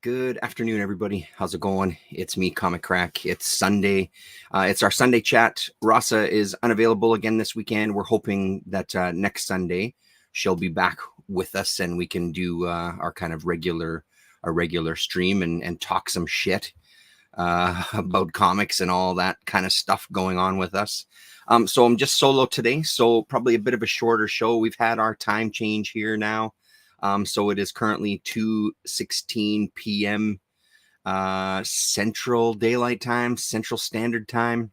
Good afternoon, everybody. How's it going? It's me, Comic Crack. It's Sunday. It's our Sunday chat. Rasa is unavailable again this weekend. We're hoping that next Sunday she'll be back with us and we can do our kind of regular stream and talk some shit about comics and all that kind of stuff going on with us. So I'm just solo today, so probably a bit of a shorter show. We've had our time change here now. So it is currently 2:16 p.m. Central Daylight Time, Central Standard Time.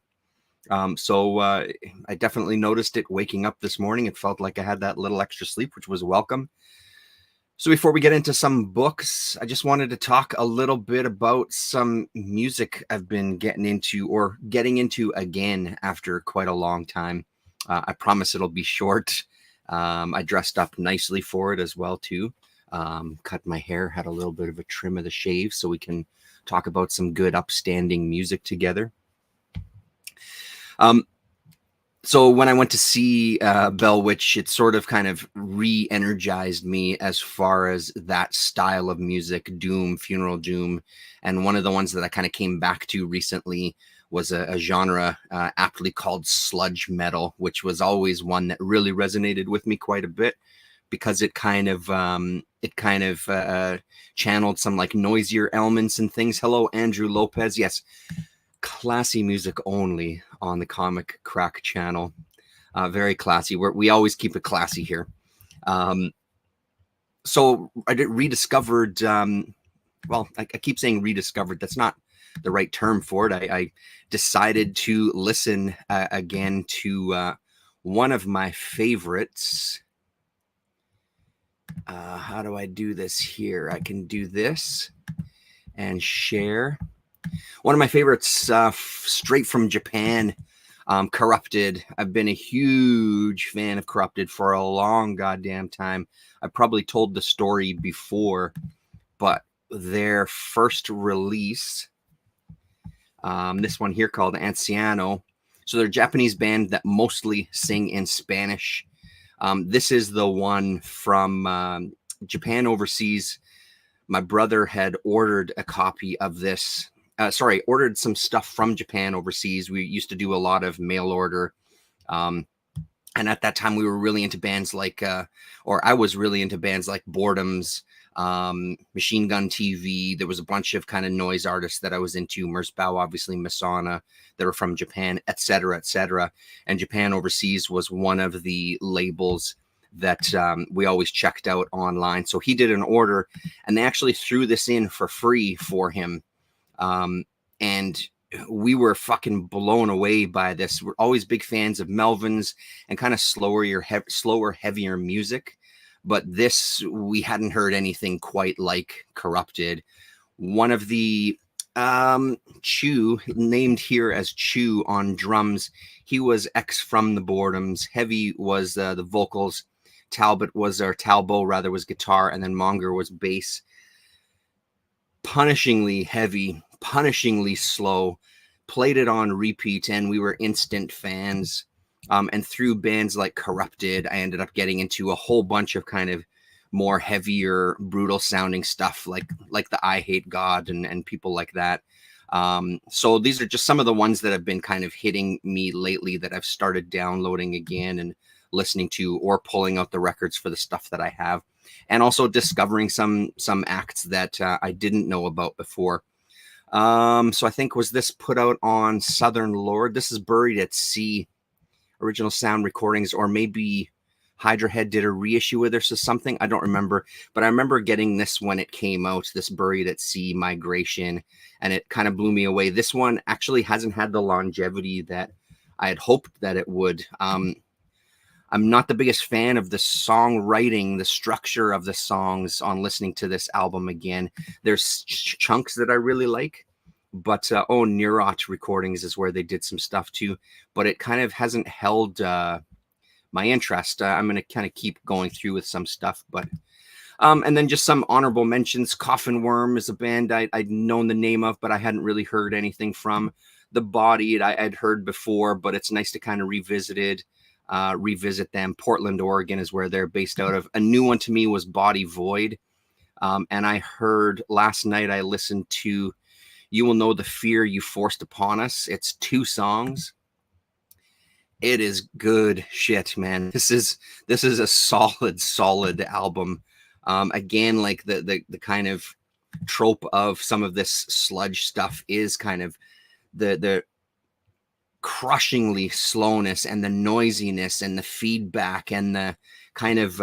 So I definitely noticed it waking up this morning. It felt like I had that little extra sleep, which was welcome. So before we get into some books, I just wanted to talk a little bit about some music I've been getting into again after quite a long time. I promise it'll be short. I dressed up nicely for it as well, too. Cut my hair, had a little bit of a trim of the shave so we can talk about some good upstanding music together. So when I went to see Bell Witch, it sort of kind of re-energized me as far as that style of music, doom, funeral doom. And one of the ones that I kind of came back to recently was a genre aptly called sludge metal, which was always one that really resonated with me quite a bit because it kind of channeled some like noisier elements and things. Hello, Andrew Lopez. Yes. Classy music only on the Comic Crack channel. Very classy. We always keep it classy here. So I rediscovered, well, I keep saying rediscovered. That's not the right term for it. I decided to listen again to one of my favorites. How do I do this here? I can do this and share. One of my favorites, straight from Japan, Corrupted. I've been a huge fan of Corrupted for a long goddamn time. I probably told the story before, but their first release, this one here called Anciano. So they're a Japanese band that mostly sing in Spanish. This is the one from Japan overseas. My brother had ordered a copy of this. Ordered some stuff from Japan overseas. We used to do a lot of mail order. And at that time, we were really into bands like, or I was really into bands like Boredoms, Machine Gun TV. There was a bunch of kind of noise artists that I was into. Merzbow, obviously, Masana, that were from Japan, etc., etc. And Japan overseas was one of the labels that we always checked out online. So he did an order, and they actually threw this in for free for him. And we were fucking blown away by this. We're always big fans of Melvins and kind of slower, heavier music. But this, we hadn't heard anything quite like Corrupted. One of the Chew, named here as Chew on drums, he was from the Boredoms. Heavy was the vocals. Talbot was was guitar, and then Monger was bass. Punishingly heavy, punishingly slow, played it on repeat, and we were instant fans. And through bands like Corrupted, I ended up getting into a whole bunch of kind of more heavier, brutal sounding stuff like the I Hate God and people like that. So these are just some of the ones that have been kind of hitting me lately that I've started downloading again and listening to, or pulling out the records for the stuff that I have, and also discovering some acts that I didn't know about before. So I think, was this put out on Southern Lord? This is Buried at Sea, original sound recordings, or maybe Hydra Head did a reissue with this or something. I don't remember, but I remember getting this when it came out, this Buried at Sea Migration, and it kind of blew me away. This one actually hasn't had the longevity that I had hoped that it would. I'm not the biggest fan of the songwriting, the structure of the songs on listening to this album again. There's chunks that I really like, but Neurot recordings is where they did some stuff too, but it kind of hasn't held my interest. I'm going to kind of keep going through with some stuff, but and then just some honorable mentions. Coffin Worm is a band I'd known the name of, but I hadn't really heard anything from. The Bodied I'd heard before, but it's nice to kind of revisit them. Portland, Oregon is where they're based out of. A new one to me was Body Void. And I heard last night, I listened to You Will Know the Fear You Forced Upon Us. It's 2 songs. It is good shit, man. This is a solid album. Again, like the kind of trope of some of this sludge stuff is kind of the crushingly slowness and the noisiness and the feedback and the kind of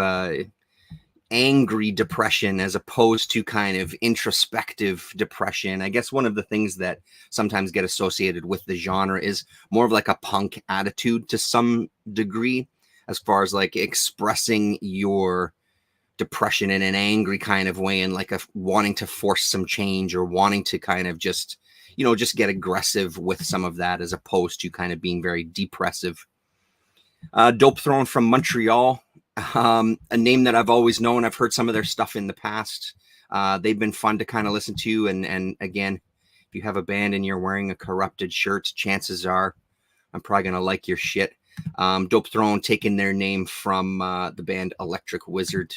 angry depression as opposed to kind of introspective depression. I guess one of the things that sometimes get associated with the genre is more of like a punk attitude to some degree, as far as like expressing your depression in an angry kind of way and like a wanting to force some change or wanting to kind of just, you know, just get aggressive with some of that as opposed to kind of being very depressive. Dope Throne from Montreal. A name that I've always known. I've heard some of their stuff in the past. They've been fun to kind of listen to. And again, if you have a band and you're wearing a Corrupted shirt, chances are I'm probably going to like your shit. Dope Throne taking their name from the band Electric Wizard.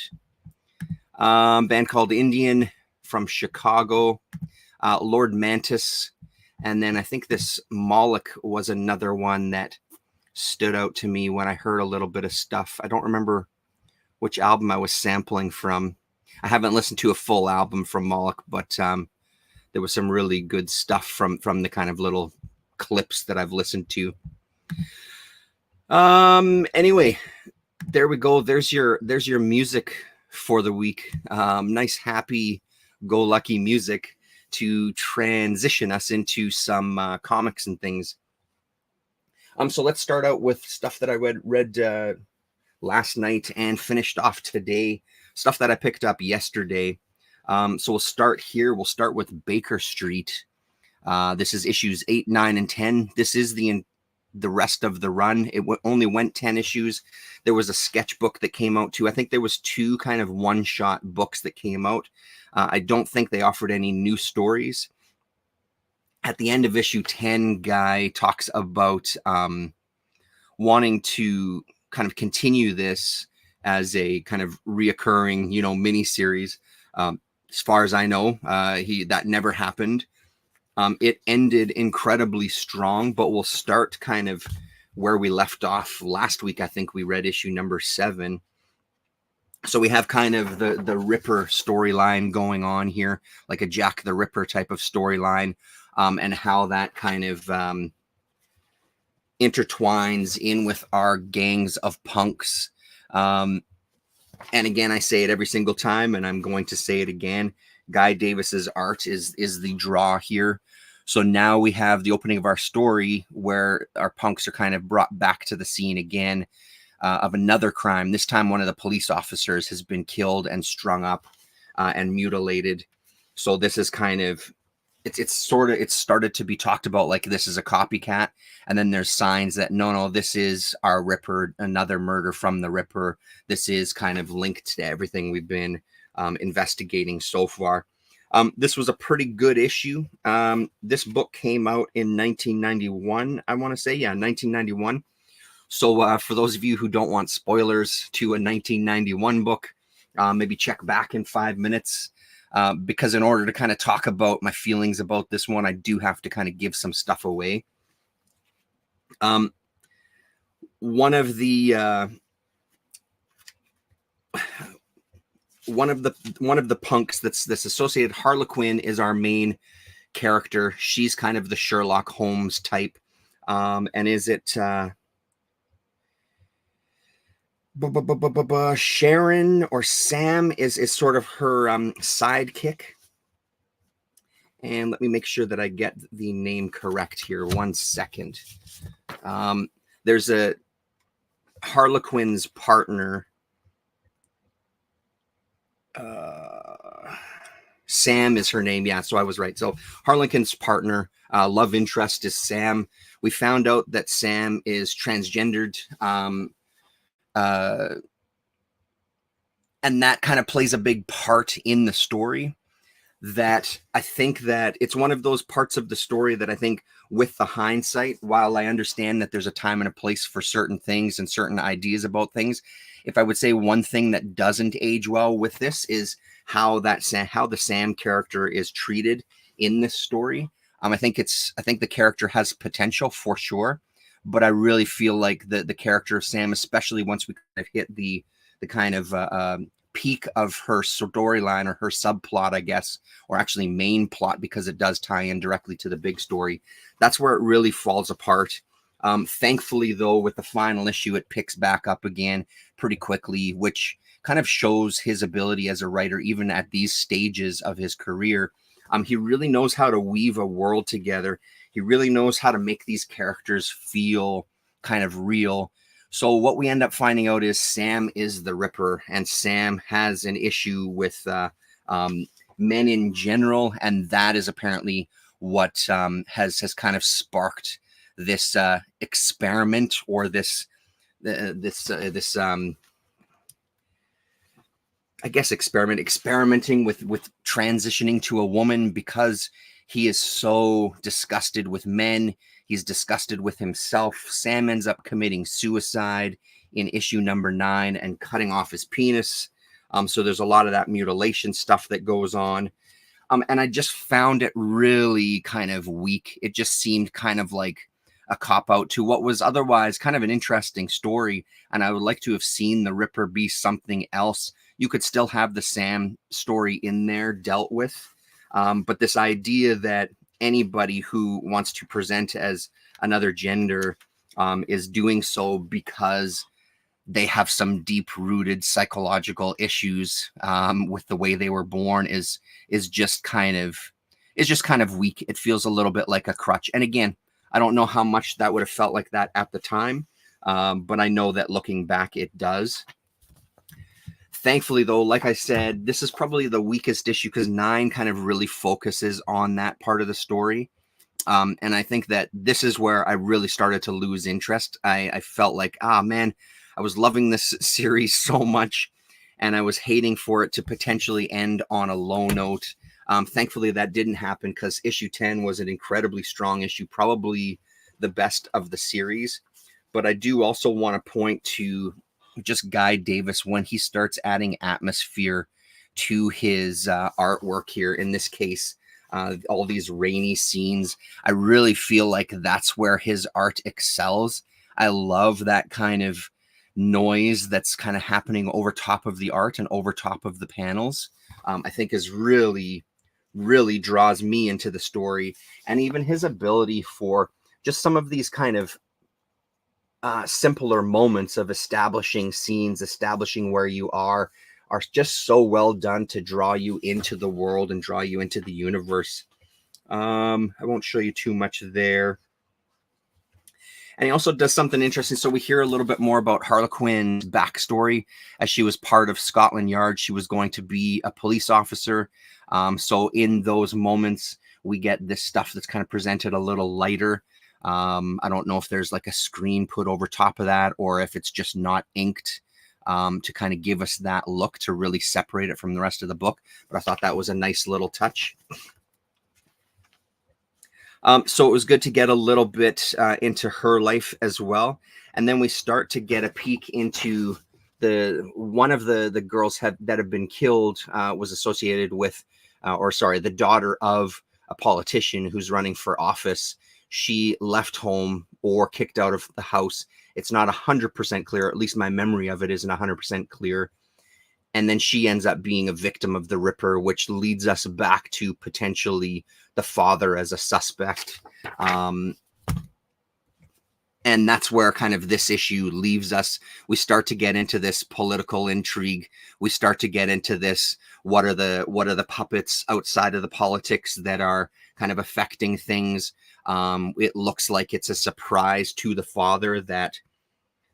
Band called Indian from Chicago. Lord Mantis. And then I think this Moloch was another one that stood out to me when I heard a little bit of stuff. I don't remember which album I was sampling from. I haven't listened to a full album from Moloch, but there was some really good stuff from the kind of little clips that I've listened to. Anyway, there we go. There's your music for the week. Nice, happy, go lucky music to transition us into some comics and things. So let's start out with stuff that I read last night and finished off today. Stuff that I picked up yesterday. So we'll start here. We'll start with Baker Street. This is issues 8, 9, and 10. This is the rest of the run. It only went 10 issues. There was a sketchbook that came out too. I think there was 2 kind of one-shot books that came out. I don't think they offered any new stories. At the end of issue 10, Guy talks about wanting to kind of continue this as a kind of reoccurring, mini series. As far as I know, that never happened. It ended incredibly strong, but we'll start kind of where we left off last week. I think we read issue number 7. So we have kind of the Ripper storyline going on here, like a Jack the Ripper type of storyline, and how that kind of intertwines in with our gangs of punks. And again, I say it every single time, and I'm going to say it again. Guy Davis's art is the draw here. So now we have the opening of our story where our punks are kind of brought back to the scene again of another crime. This time, one of the police officers has been killed and strung up and mutilated. So this is kind of, it's started to be talked about like this is a copycat. And then there's signs that no, this is our Ripper, another murder from the Ripper. This is kind of linked to everything we've been investigating so far. This was a pretty good issue. This book came out in 1991, I want to say. Yeah, 1991. So for those of you who don't want spoilers to a 1991 book, maybe check back in 5 minutes. Because in order to kind of talk about my feelings about this one, I do have to kind of give some stuff away. One of the punks that's associated, Harlequin is our main character. She's kind of the Sherlock Holmes type. And is it Sharon or Sam is sort of her sidekick. And let me make sure that I get the name correct here. 1 second. There's a Harlequin's partner. Sam is her name. Yeah, so I was right. So Harlequin's partner, love interest is Sam. We found out that Sam is transgendered. And that kind of plays a big part in the story. that I think that it's one of those parts of the story that I think, with the hindsight, while I understand that there's a time and a place for certain things and certain ideas about things, if I would say one thing that doesn't age well with this is how the Sam character is treated in this story. I think the character has potential for sure, but I really feel like the character of Sam, especially once we kind of hit the kind of peak of her storyline, or her subplot, I guess, or actually main plot, because it does tie in directly to the big story. That's where it really falls apart. Thankfully, though, with the final issue, it picks back up again pretty quickly, which kind of shows his ability as a writer, even at these stages of his career. He really knows how to weave a world together. He really knows how to make these characters feel kind of real. So what we end up finding out is Sam is the Ripper, and Sam has an issue with men in general, and that is apparently what has kind of sparked this experiment, or this I guess experimenting with transitioning to a woman, because he is so disgusted with men. He's disgusted with himself. Sam ends up committing suicide in issue number 9 and cutting off his penis. So there's a lot of that mutilation stuff that goes on. And I just found it really kind of weak. It just seemed kind of like a cop-out to what was otherwise kind of an interesting story. And I would like to have seen the Ripper be something else. You could still have the Sam story in there dealt with. But this idea that anybody who wants to present as another gender is doing so because they have some deep-rooted psychological issues with the way they were born is just kind of weak. It feels a little bit like a crutch. And again, I don't know how much that would have felt like that at the time, but I know that looking back, it does. Thankfully, though, like I said, this is probably the weakest issue, because 9 kind of really focuses on that part of the story. And I think that this is where I really started to lose interest. I felt like, man, I was loving this series so much, and I was hating for it to potentially end on a low note. Thankfully, that didn't happen, because issue 10 was an incredibly strong issue, probably the best of the series. But I do also want to point to just Guy Davis when he starts adding atmosphere to his artwork here. In this case, all these rainy scenes. I really feel like that's where his art excels. I love that kind of noise that's kind of happening over top of the art and over top of the panels. I think is really draws me into the story. And even his ability for just some of these kind of simpler moments of establishing scenes, establishing where you are just so well done to draw you into the world and draw you into the universe. I won't show you too much there. And he also does something interesting. So we hear a little bit more about Harlequin's backstory. As she was part of Scotland Yard, she was going to be a police officer. So in those moments, we get this stuff that's kind of presented a little lighter. I don't know if there's like a screen put over top of that, or if it's just not inked to kind of give us that look to really separate it from the rest of the book. But I thought that was a nice little touch. So it was good to get a little bit into her life as well. And then we start to get a peek into one of the girls that have been killed was associated with, the daughter of a politician who's running for office. She left home or kicked out of the house. It's not 100% clear. At least my memory of it isn't 100% clear. And then she ends up being a victim of the Ripper, which leads us back to potentially the father as a suspect. And that's where kind of this issue leaves us. We start to get into this political intrigue. We start to get into this, what are the puppets outside of the politics that are kind of affecting things. It looks like it's a surprise to the father that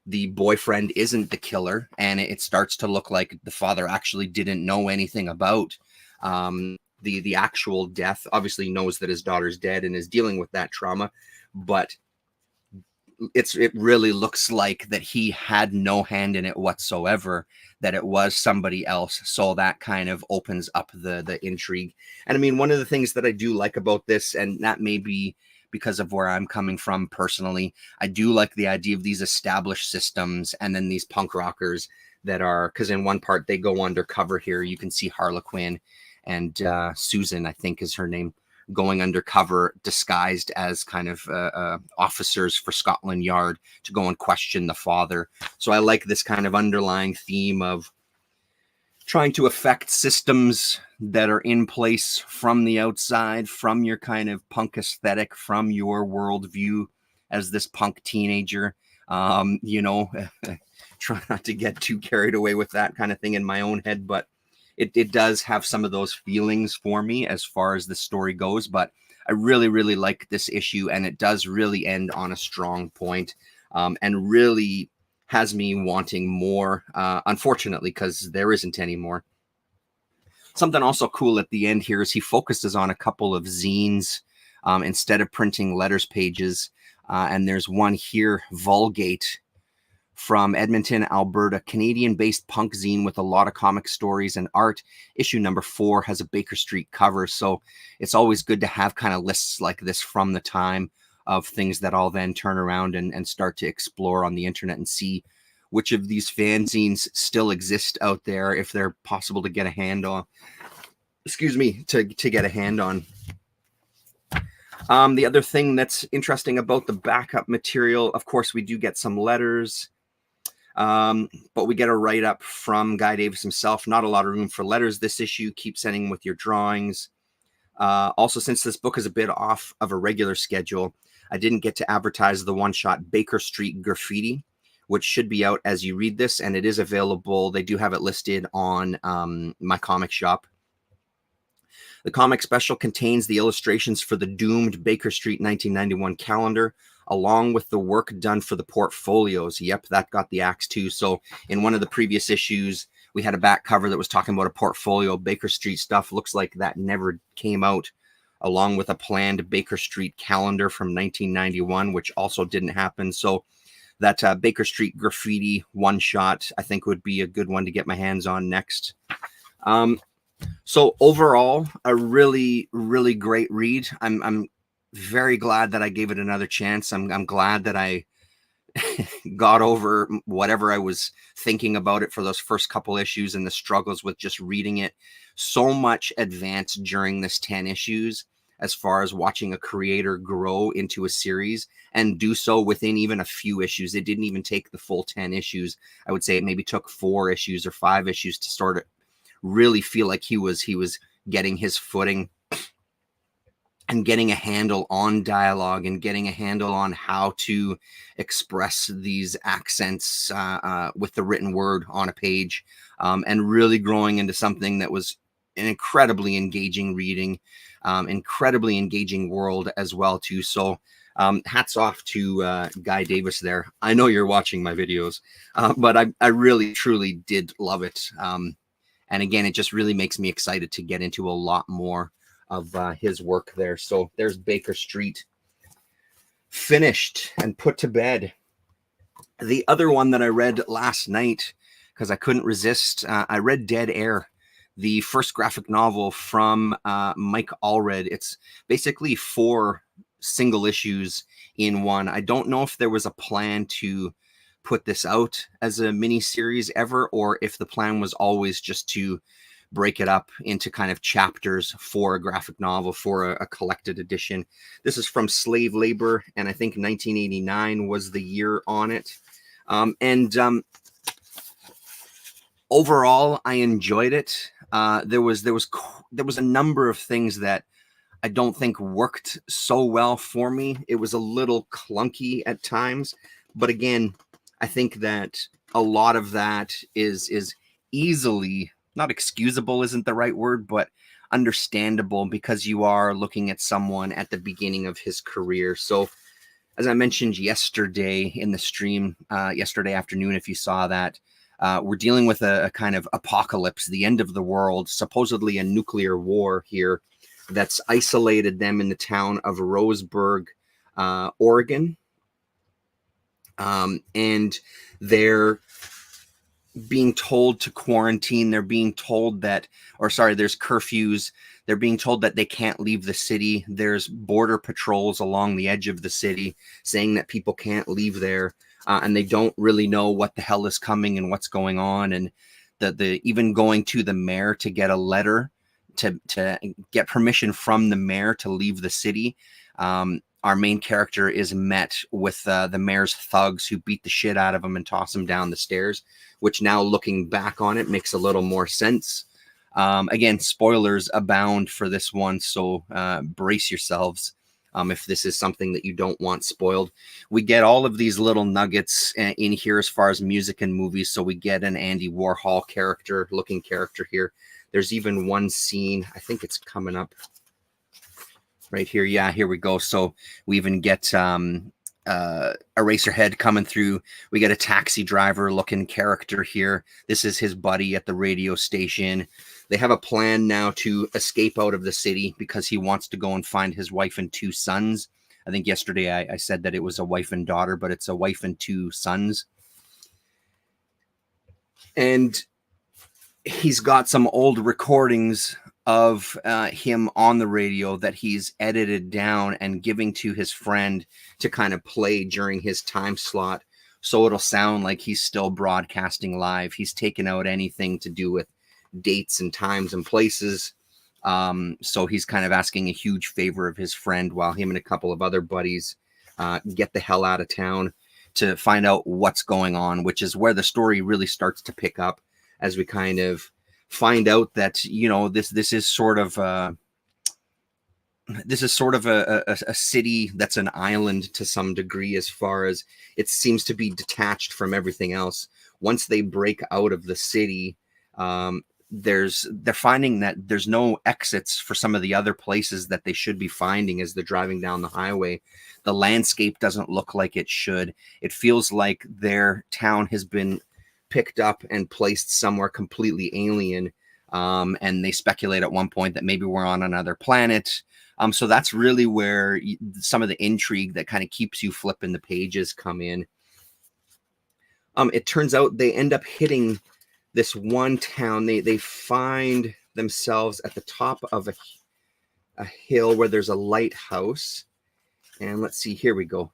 the boyfriend isn't the killer, and it starts to look like the father actually didn't know anything about the actual death. Obviously knows that his daughter's dead and is dealing with that trauma, but it really looks like that he had no hand in it whatsoever, that it was somebody else. So that kind of opens up the intrigue. And I mean, one of the things that I do like about this, and that may be because of where I'm coming from personally, I do like the idea of these established systems and then these punk rockers that are, because in one part they go undercover here. You can see Harlequin and Susan, I think is her name, going undercover disguised as kind of officers for Scotland Yard to go and question the father. So I like this kind of underlying theme of trying to affect systems that are in place from the outside, from your kind of punk aesthetic, from your worldview as this punk teenager. You know, try not to get too carried away with that kind of thing in my own head, but it does have some of those feelings for me as far as the story goes. But I really, really like this issue, and it does really end on a strong point, and really has me wanting more, unfortunately, because there isn't any more. Something also cool at the end here is he focuses on a couple of zines instead of printing letters pages. And there's one here, Vulgate, from Edmonton, Alberta, Canadian-based punk zine with a lot of comic stories and art. Issue number 4 has a Baker Street cover, so it's always good to have kind of lists like this from the time of things that I'll then turn around and start to explore on the internet and see which of these fanzines still exist out there, if they're possible to get a hand on. Excuse me, to get a hand on. The other thing that's interesting about the backup material, of course, we do get some letters. But we get a write-up from Guy Davis himself. Not a lot of room for letters this issue. Keep sending with your drawings. Also, since this book is a bit off of a regular schedule, I didn't get to advertise the one-shot Baker Street Graffiti, which should be out as you read this, and it is available. They do have it listed on my comic shop. The comic special contains the illustrations for the doomed Baker Street 1991 calendar, along with the work done for the portfolios. Yep, that got the axe too. So in one of the previous issues, we had a back cover that was talking about a portfolio. Baker Street stuff looks like that never came out, along with a planned Baker Street calendar from 1991, which also didn't happen. So that Baker Street Graffiti one-shot, I think, would be a good one to get my hands on next. So overall, a really, really great read. I'm very glad that I gave it another chance. I'm glad that I got over whatever I was thinking about it for those first couple issues and the struggles with just reading it. So much advanced during this 10 issues as far as watching a creator grow into a series and do so within even a few issues. It didn't even take the full 10 issues. I would say it maybe took 4 issues or 5 issues to sort of really feel like he was getting his footing and getting a handle on dialogue and getting a handle on how to express these accents with the written word on a page, and really growing into something that was an incredibly engaging reading, incredibly engaging world as well too. So hats off to Guy Davis there. I know you're watching my videos, but I really, truly did love it. And again, it just really makes me excited to get into a lot more of his work there. So there's Baker Street finished and put to bed. The other one that I read last night, because I couldn't resist, I read Dead Air, the first graphic novel from Mike Allred. It's basically 4 single issues in one. I don't know if there was a plan to put this out as a mini series ever, or if the plan was always just to break it up into kind of chapters for a graphic novel, for a collected edition. This is from Slave Labor, and I think 1989 was the year on it. Overall, I enjoyed it. There was a number of things that I don't think worked so well for me. It was a little clunky at times, but again, I think that a lot of that is easily, not excusable isn't the right word, but understandable, because you are looking at someone at the beginning of his career. So as I mentioned yesterday in the stream, yesterday afternoon, if you saw that, we're dealing with a kind of apocalypse, the end of the world, supposedly a nuclear war here that's isolated them in the town of Roseburg, Oregon. And they're being told to quarantine. They're being told that, or sorry, there's curfews. They're being told that they can't leave the city. There's border patrols along the edge of the city saying that people can't leave there, and they don't really know what the hell is coming and what's going on. And the even going to the mayor to get a letter to get permission from the mayor to leave the city. Our main character is met with the mayor's thugs who beat the shit out of him and toss him down the stairs, which now looking back on it makes a little more sense. Again, spoilers abound for this one, so brace yourselves if this is something that you don't want spoiled. We get all of these little nuggets in here as far as music and movies. So we get an Andy Warhol looking character here. There's even one scene, I think it's coming up right here. Yeah, here we go. So we even get Eraserhead coming through. We get a taxi driver looking character here. This is his buddy at the radio station. They have a plan now to escape out of the city because he wants to go and find his wife and 2 sons. I think yesterday I said that it was a wife and daughter, but it's a wife and 2 sons. And he's got some old recordings of him on the radio that he's edited down and giving to his friend to kind of play during his time slot. So it'll sound like he's still broadcasting live. He's taken out anything to do with dates and times and places. So he's kind of asking a huge favor of his friend while him and a couple of other buddies get the hell out of town to find out what's going on, which is where the story really starts to pick up as we kind of find out that, you know, this is sort of a city that's an island to some degree, as far as it seems to be detached from everything else. Once they break out of the city, they're finding that there's no exits for some of the other places that they should be finding as they're driving down the highway. The landscape doesn't look like it should. It feels like their town has been picked up and placed somewhere completely alien. And they speculate at one point that maybe we're on another planet. So that's really where some of the intrigue that kind of keeps you flipping the pages come in. It turns out they end up hitting this one town. They find themselves at the top of a hill where there's a lighthouse. And let's see, here we go.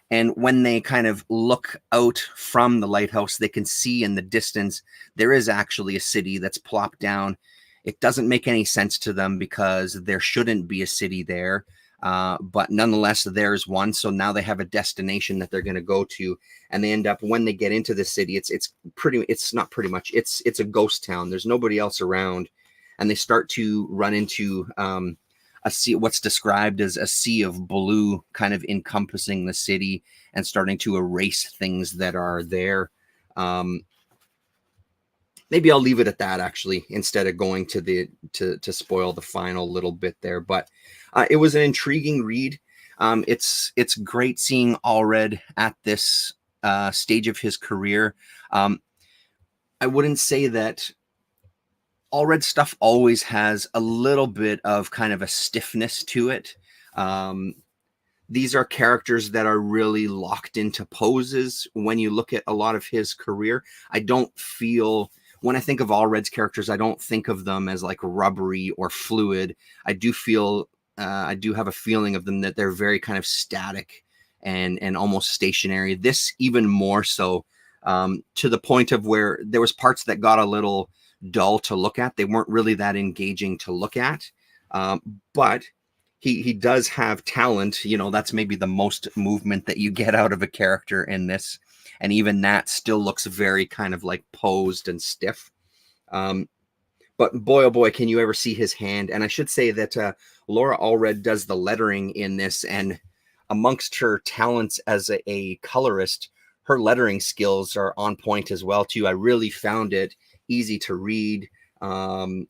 And when they kind of look out from the lighthouse, they can see in the distance, there is actually a city that's plopped down. It doesn't make any sense to them because there shouldn't be a city there. But nonetheless, there's one. So now they have a destination that they're going to go to. And they end up, when they get into the city, it's a ghost town. There's nobody else around. And they start to run into a sea, what's described as a sea of blue, kind of encompassing the city and starting to erase things that are there. Maybe I'll leave it at that, actually, instead of going to spoil the final little bit there. But it was an intriguing read. It's great seeing Allred at this stage of his career. I wouldn't say that Allred stuff always has a little bit of kind of a stiffness to it. These are characters that are really locked into poses. When you look at a lot of his career, I don't feel, when I think of Allred's characters, I don't think of them as like rubbery or fluid. I do have a feeling of them that they're very kind of static and almost stationary. This even more so, to the point of where there was parts that got a little dull to look at. They weren't really that engaging to look at, but he does have talent. You know, that's maybe the most movement that you get out of a character in this, and even that still looks very kind of like posed and stiff. But boy, oh boy, can you ever see his hand. And I should say that Laura Allred does the lettering in this, and amongst her talents as a colorist, her lettering skills are on point as well too. I really found it easy to read. I'm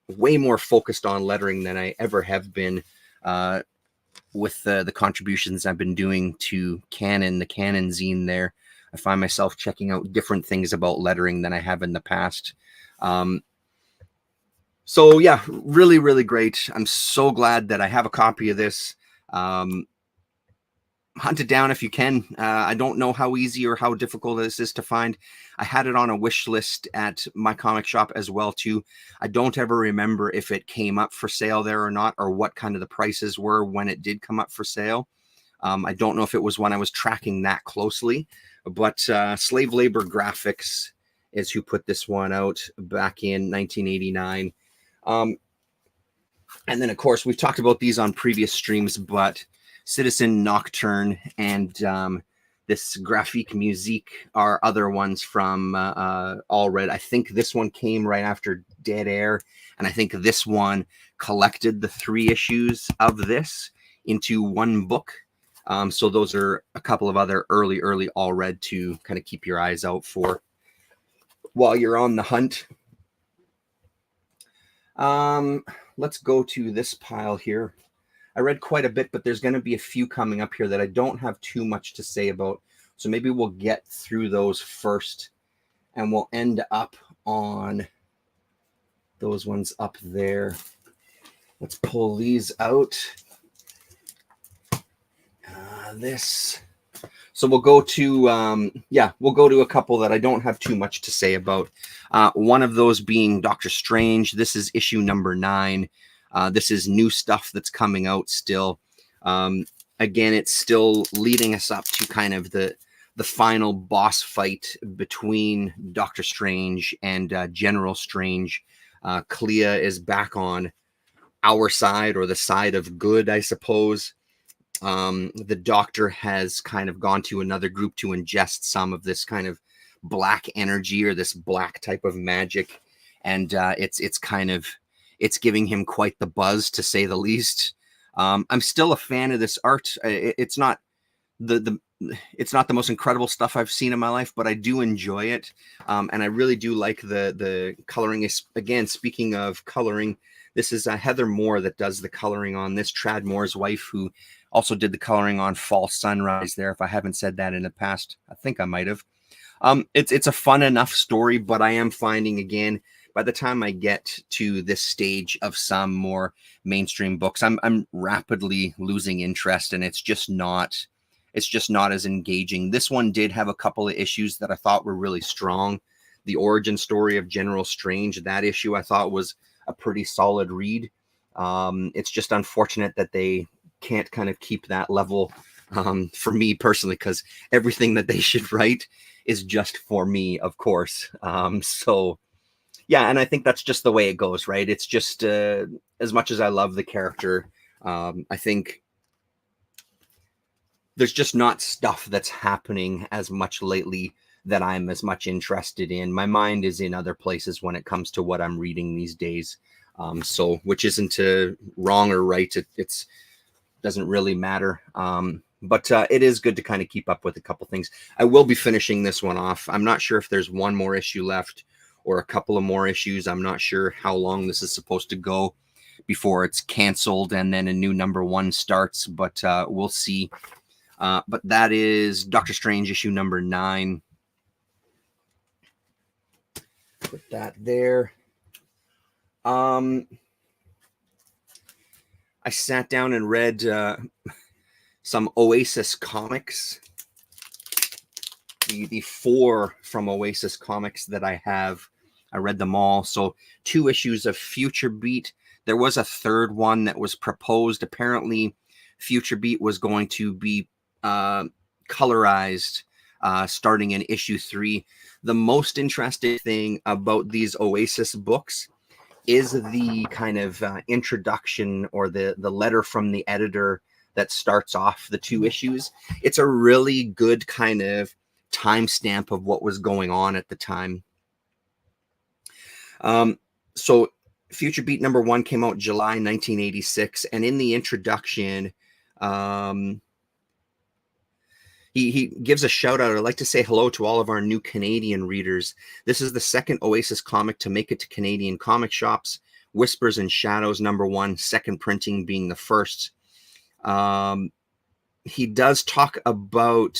way more focused on lettering than I ever have been with the contributions I've been doing to Canon, the Canon zine there. I find myself checking out different things about lettering than I have in the past. So yeah, really, really great. I'm so glad that I have a copy of this. hunt it down if you can. I don't know how easy or how difficult this is to find. I had it on a wish list at my comic shop as well too. I don't ever remember if it came up for sale there or not, or what kind of the prices were when it did come up for sale. I don't know if it was when I was tracking that closely, but Slave Labor Graphics is who put this one out back in 1989. And then, of course, we've talked about these on previous streams, but Citizen Nocturne and this Graphique Musique are other ones from All Red. I think this one came right after Dead Air, and I think this one collected the 3 issues of this into one book. So those are a couple of other early All Red to kind of keep your eyes out for while you're on the hunt. Let's go to this pile here. I read quite a bit, but there's going to be a few coming up here that I don't have too much to say about. So maybe we'll get through those first, and we'll end up on those ones up there. Let's pull these out. This. So we'll go to, we'll go to a couple that I don't have too much to say about. One of those being Doctor Strange. This is issue number 9. This is new stuff that's coming out still. Again, it's still leading us up to kind of the final boss fight between Doctor Strange and General Strange. Clea is back on our side, or the side of good, I suppose. The Doctor has kind of gone to another group to ingest some of this kind of black energy, or this black type of magic, and it's giving him quite the buzz, to say the least. I'm still a fan of this art. It's not it's not the most incredible stuff I've seen in my life, but I do enjoy it, and I really do like the coloring. Again, speaking of coloring, this is Heather Moore that does the coloring on this. Trad Moore's wife, who also did the coloring on False Sunrise there. If I haven't said that in the past, I think I might have. It's a fun enough story, but I am finding, again, by the time I get to this stage of some more mainstream books, I'm rapidly losing interest, and it's just not as engaging. This one did have a couple of issues that I thought were really strong. The origin story of General Strange, that issue I thought was a pretty solid read. It's just unfortunate that they can't kind of keep that level for me personally, because everything that they should write is just for me, of course. So yeah, and I think that's just the way it goes, right? It's just as much as I love the character, I think there's just not stuff that's happening as much lately that I'm as much interested in. My mind is in other places when it comes to what I'm reading these days. So, which isn't wrong or right. It's doesn't really matter. But it is good to kind of keep up with a couple things. I will be finishing this one off. I'm not sure if there's one more issue left or a couple of more issues. I'm not sure how long this is supposed to go before it's canceled and then a new number 1 starts, but we'll see. But that is Doctor Strange issue number 9. Put that there. I sat down and read some Oasis comics. The 4 from Oasis comics that I have, I read them all. So 2 issues of Future Beat. There was a 3rd one that was proposed. Apparently, Future Beat was going to be colorized starting in issue 3. The most interesting thing about these Oasis books is the kind of introduction, or the letter from the editor that starts off the 2 issues. It's a really good kind of timestamp of what was going on at the time. So Future Beat number 1 came out July 1986, and in the introduction, he gives a shout out. I'd like to say hello to all of our new Canadian readers. This is the 2nd Oasis comic to make it to Canadian comic shops. Whispers and Shadows number 1, second printing being the first. He does talk about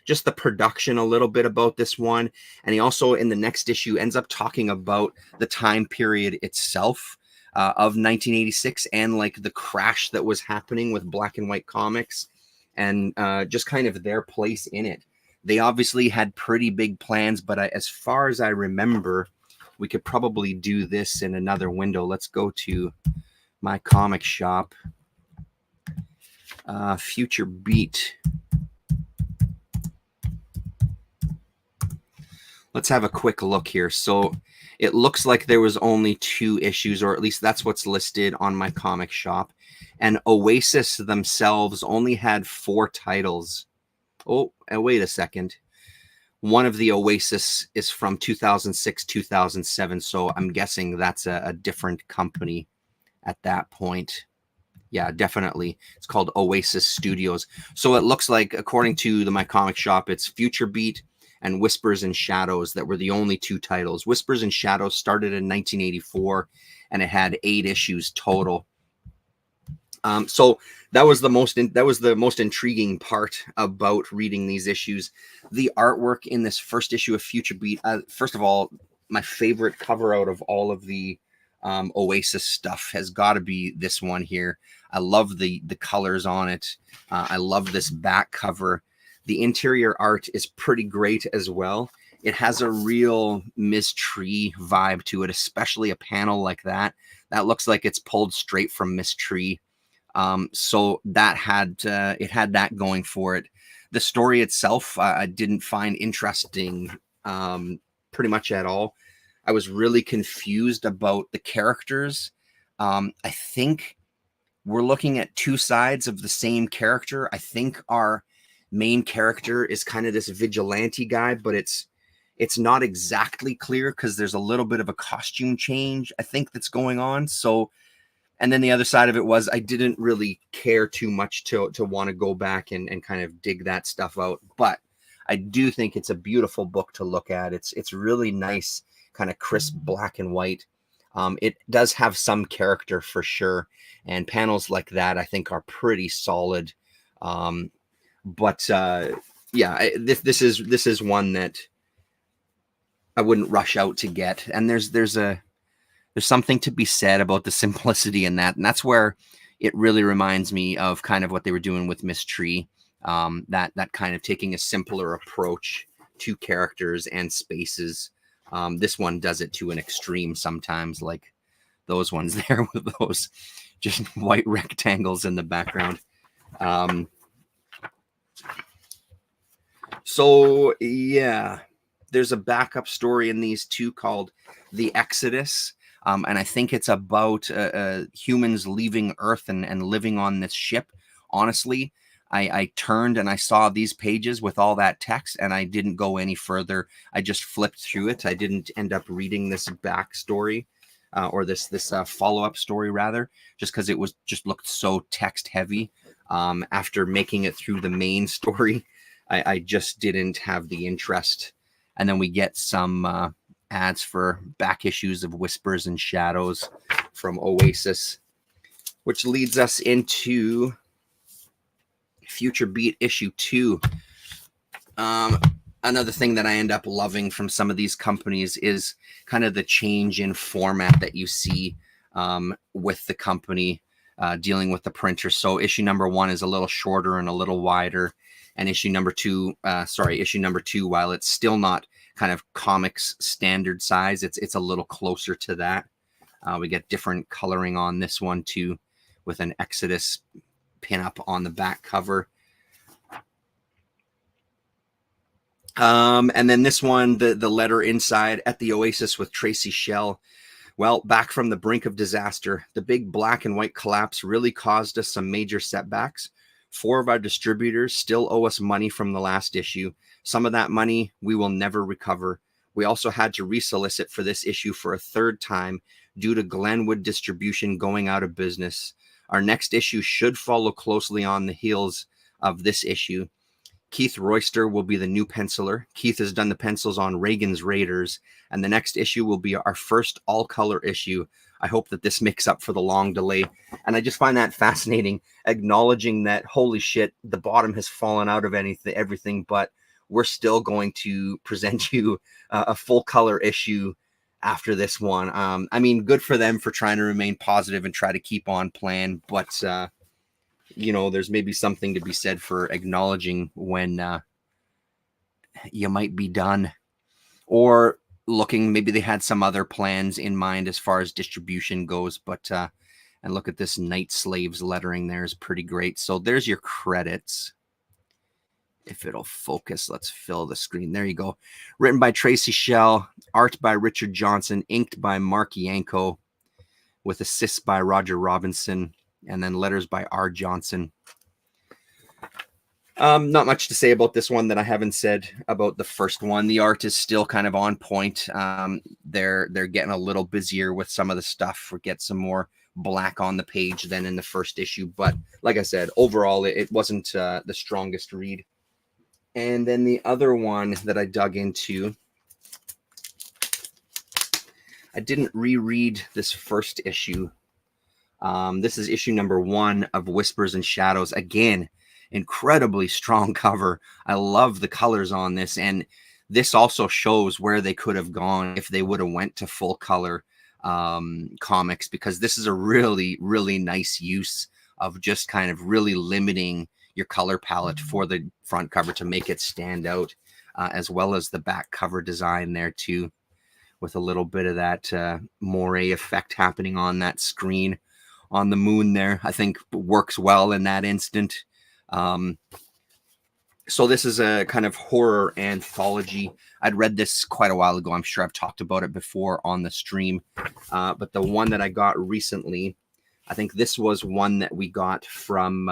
just the production a little bit about this one. And he also, in the next issue, ends up talking about the time period itself of 1986 and like the crash that was happening with black and white comics. and just kind of their place in it. They obviously had pretty big plans, but as far as I remember, we could probably do this in another window. Let's go to my comic shop. Future Beat. Let's have a quick look here. So it looks like there was only 2 issues, or at least that's what's listed on my comic shop. And Oasis themselves only had 4 titles. Oh, and wait a second. One of the Oasis is from 2006, 2007. So I'm guessing that's a different company at that point. Yeah, definitely. It's called Oasis Studios. So it looks like, according to my comic shop, it's Future Beat and Whispers and Shadows that were the only 2 titles. Whispers and Shadows started in 1984, and it had 8 issues total. So that was the most intriguing part about reading these issues. The artwork in this first issue of Future Beat. First of all, my favorite cover out of all of the Oasis stuff has got to be this one here. I love the colors on it. I love this back cover. The interior art is pretty great as well. It has a real Ms. Tree vibe to it, especially a panel like that. That looks like it's pulled straight from Ms. Tree. So that it had that going for it. The story itself, I didn't find interesting pretty much at all. I was really confused about the characters. I think we're looking at 2 sides of the same character. I think our main character is kind of this vigilante guy, but it's not exactly clear because there's a little bit of a costume change, I think, that's going on. So, and then the other side of it was I didn't really care too much to want to go back and kind of dig that stuff out. But I do think it's a beautiful book to look at. It's really nice, kind of crisp black and white. It does have some character for sure, and panels like that I think are pretty solid. But yeah, this is one that I wouldn't rush out to get. And there's something to be said about the simplicity in that, and that's where it really reminds me of kind of what they were doing with Ms. Tree. That kind of taking a simpler approach to characters and spaces. This one does it to an extreme sometimes, like those ones there with those just white rectangles in the background. So yeah, there's a backup story in these 2 called The Exodus. And I think it's about humans leaving Earth and living on this ship. Honestly, I turned and I saw these pages with all that text, and I didn't go any further. I just flipped through it. I didn't end up reading this backstory or this follow-up story, rather, just because it was just looked so text heavy. After making it through the main story, I just didn't have the interest. And then we get some ads for back issues of Whispers and Shadows from Oasis, which leads us into Future Beat issue 2. Another thing that I end up loving from some of these companies is kind of the change in format that you see with the company dealing with the printer. So issue number 1 is a little shorter and a little wider, and issue number 2, while it's still not kind of comics standard size, it's a little closer to that. We get different coloring on this one too, with an Exodus pinup on the back cover. And then this one, the letter inside, at the Oasis with Tracy Shell. Well, back from the brink of disaster, the big black and white collapse really caused us some major setbacks. 4 of our distributors still owe us money from the last issue. Some of that money we will never recover. We also had to resolicit for this issue for a 3rd time due to Glenwood Distribution going out of business. Our next issue should follow closely on the heels of this issue. Keith Royster will be the new penciler. Keith has done the pencils on Reagan's Raiders, and the next issue will be our first all-color issue. I hope that this makes up for the long delay. And I just find that fascinating, acknowledging that, holy shit, the bottom has fallen out of everything, but we're still going to present you a full-color issue after this one. I mean, good for them for trying to remain positive and try to keep on plan, but you know, there's maybe something to be said for acknowledging when you might be done, or looking, maybe they had some other plans in mind as far as distribution goes. But and look at this Night Slaves lettering there is pretty great. So there's your credits. If it'll focus, let's fill the screen. There you go. Written by Tracy Schell, art by Richard Johnson, inked by Mark Yanko, with assists by Roger Robinson, and then letters by R. Johnson. Not much to say about this one that I haven't said about the first one. The art is still kind of on point. They're getting a little busier with some of the stuff. We get some more black on the page than in the first issue. But like I said, overall, it wasn't the strongest read. And then the other one that I dug into, I didn't reread this first issue. This is issue number 1 of Whispers and Shadows. Again, incredibly strong cover. I love the colors on this, and this also shows where they could have gone if they would have went to full color comics, because this is a really, really nice use of just kind of really limiting your color palette for the front cover to make it stand out, as well as the back cover design there too, with a little bit of that moire effect happening on that screen on the moon there. I think works well in that instant. So this is a kind of horror anthology. I'd read this quite a while ago. I'm sure I've talked about it before on the stream. But the one that I got recently, I think this was one that we got from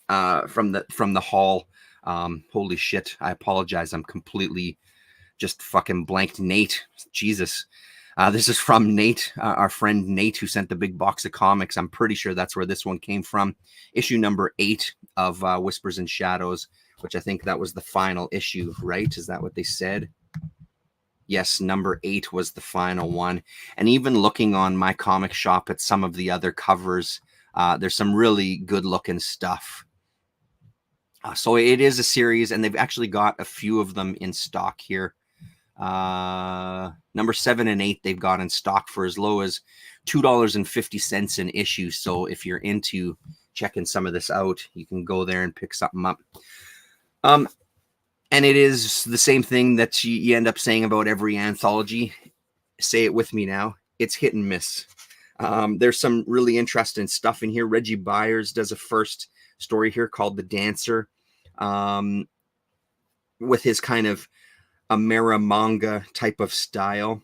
the haul. Holy shit. I apologize. I'm completely just fucking blanked. Nate. Jesus. This is from Nate, our friend Nate, who sent the big box of comics. I'm pretty sure that's where this one came from. Issue number 8 of Whispers and Shadows, which I think that was the final issue, right? Is that what they said? Yes, number 8 was the final one. And even looking on my comic shop at some of the other covers, there's some really good looking stuff. So it is a series, and they've actually got a few of them in stock here. Number 7 and 8 they've got in stock for as low as $2.50 an issue. So if you're into checking some of this out, you can go there and pick something up. And it is the same thing that you end up saying about every anthology. Say it with me now. It's hit and miss. There's some really interesting stuff in here. Reggie Byers does a first story here called The Dancer, with his kind of Amera manga type of style.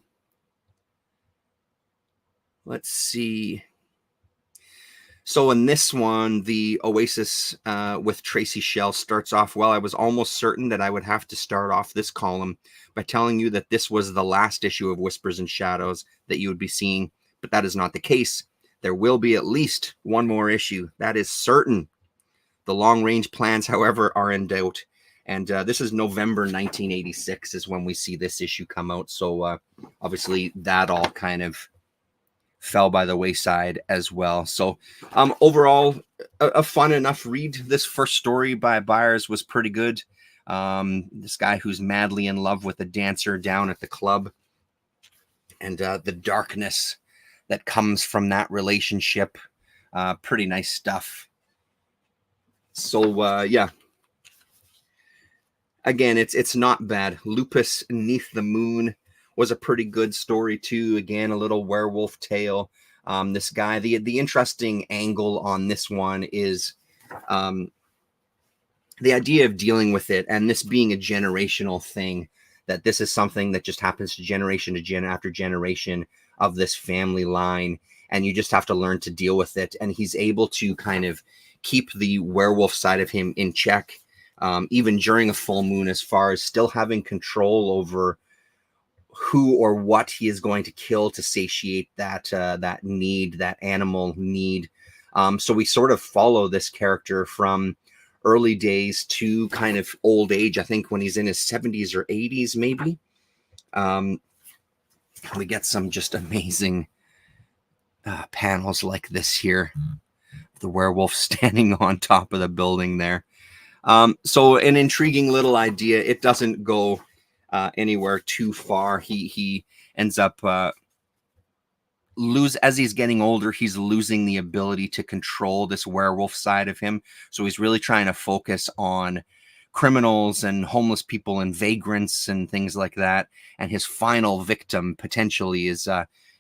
Let's see. So in this one, the Oasis with Tracy Schell starts off well. I was almost certain that I would have to start off this column by telling you that this was the last issue of Whispers and Shadows that you would be seeing, but that is not the case. There will be at least one more issue. That is certain. The long-range plans, however, are in doubt. And this is November 1986 is when we see this issue come out. So obviously that all kind of fell by the wayside as well. So overall, a fun enough read. This first story by Byers was pretty good. This guy who's madly in love with a dancer down at the club, and the darkness that comes from that relationship. Pretty nice stuff. So yeah. Again, it's not bad. Lupus Neath the Moon was a pretty good story too. Again, a little werewolf tale. This guy, the interesting angle on this one is the idea of dealing with it, and this being a generational thing, that this is something that just happens to generation after generation of this family line, and you just have to learn to deal with it. And he's able to kind of keep the werewolf side of him in check, even during a full moon, as far as still having control over who or what he is going to kill to satiate that that need, that animal need. So we sort of follow this character from early days to kind of old age. I think when he's in his 70s or 80s, maybe. We get some just amazing panels like this here. The werewolf standing on top of the building there. So an intriguing little idea. It doesn't go anywhere too far. He ends up as he's getting older, he's losing the ability to control this werewolf side of him. So he's really trying to focus on criminals and homeless people and vagrants and things like that. And his final victim potentially is,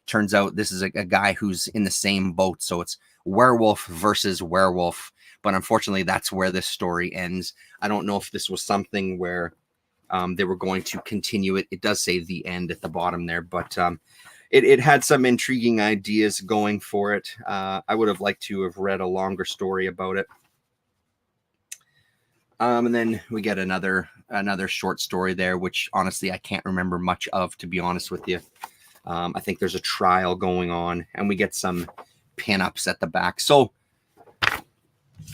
turns out this is a guy who's in the same boat. So it's werewolf versus werewolf. But unfortunately, that's where this story ends. I don't know if this was something where they were going to continue it. It does say the end at the bottom there, but it had some intriguing ideas going for it. I would have liked to have read a longer story about it. And then we get another short story there, which honestly I can't remember much of, to be honest with you. I think there's a trial going on, and we get some pin-ups at the back. So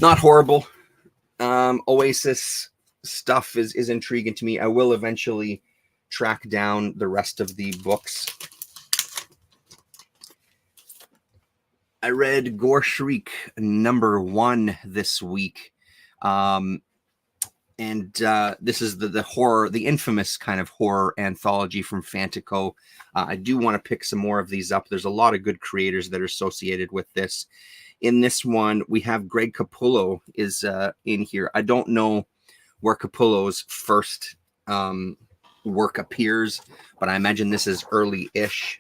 not horrible. Oasis stuff is intriguing to me. I will eventually track down the rest of the books. I read Gore Shriek #1 this week. And this is the horror, the infamous kind of horror anthology from Fantico. I do want to pick some more of these up. There's a lot of good creators that are associated with this. In this one, we have Greg Capullo is in here. I don't know where Capullo's first work appears, but I imagine this is early-ish,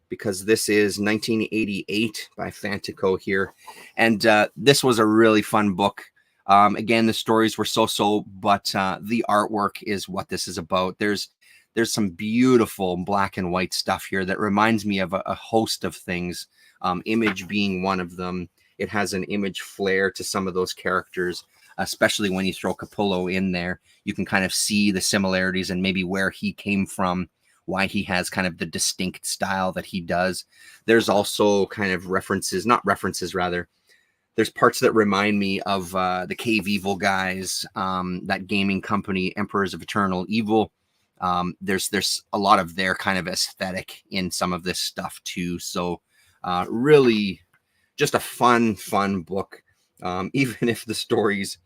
because this is 1988 by Fantico here. And this was a really fun book. Again, the stories were so-so, but the artwork is what this is about. There's some beautiful black and white stuff here that reminds me of a host of things, Image being one of them. It has an Image flair to some of those characters, especially when you throw Capullo in there. You can kind of see the similarities and maybe where he came from, why he has kind of the distinct style that he does. There's also kind of there's parts that remind me of the Cave Evil guys, that gaming company, Emperors of Eternal Evil. There's a lot of their kind of aesthetic in some of this stuff too. So really just a fun book. Even if the stories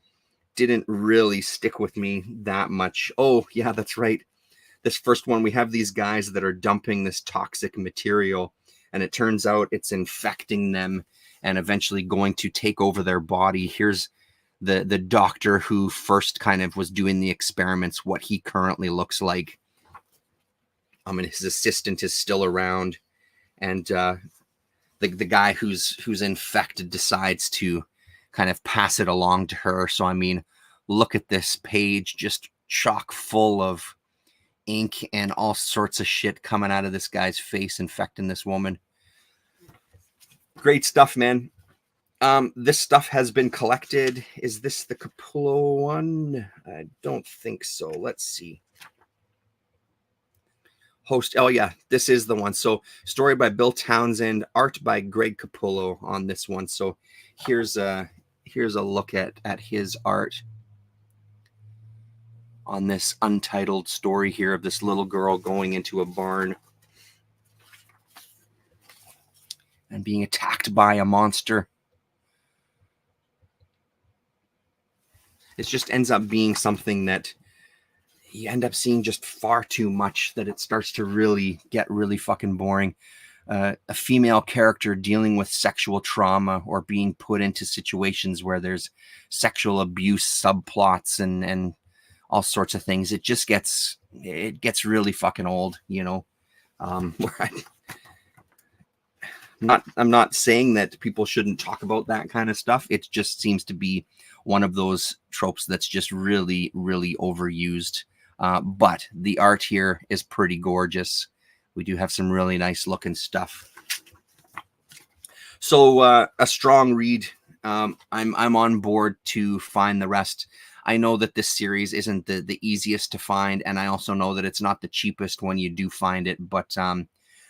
didn't really stick with me that much. Oh, yeah, that's right. This first one, we have these guys that are dumping this toxic material, and it turns out it's infecting them and eventually going to take over their body. Here's the doctor who first kind of was doing the experiments, what he currently looks like. And his assistant is still around, and the guy who's infected decides to kind of pass it along to her. So I mean, look at this page, just chock full of ink and all sorts of shit coming out of this guy's face, infecting this woman. Great stuff, man. This stuff has been collected. Is this the Capullo one? I don't think so. Let's see. Host. Oh yeah, this is the one. So story by Bill Townsend, art by Greg Capullo on this one. So here's a look at his art on this untitled story here of this little girl going into a barn and being attacked by a monster. It just ends up being something that you end up seeing just far too much, that it starts to really get really fucking boring. A female character dealing with sexual trauma or being put into situations where there's sexual abuse subplots and all sorts of things. It just gets really fucking old, you know. Where I'm not saying that people shouldn't talk about that kind of stuff. It just seems to be one of those tropes that's just really, really overused. But the art here is pretty gorgeous. We do have some really nice looking stuff. So a strong read. I'm on board to find the rest. I know that this series isn't the easiest to find, and I also know that it's not the cheapest when you do find it, but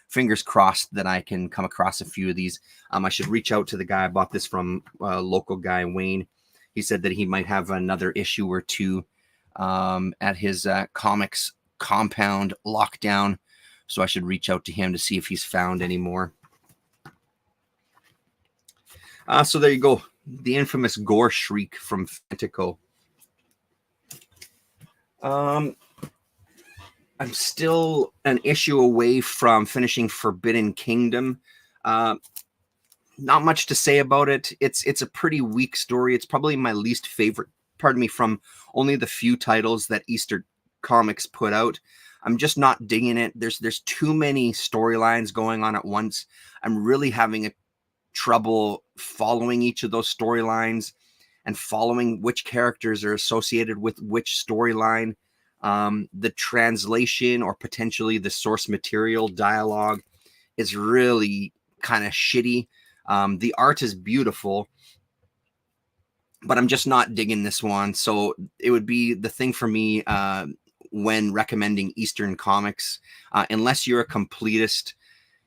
fingers crossed that I can come across a few of these. I should reach out to the guy I bought this from, local guy, Wayne. He said that he might have another issue or two at his comics compound lockdown, so I should reach out to him to see if he's found any more. So there you go. The infamous Gore Shriek from Fantico. I I'm still an issue away from finishing Forbidden Kingdom. Not much to say about it. It's a pretty weak story. It's probably my least favorite, pardon me, from only the few titles that Eastern Comics put out. I'm just not digging it. There's too many storylines going on at once. I'm really having a trouble following each of those storylines and following which characters are associated with which storyline. The translation or potentially the source material dialogue is really kind of shitty. The art is beautiful, but I'm just not digging this one. So it would be the thing for me when recommending Eastern Comics. Unless you're a completist,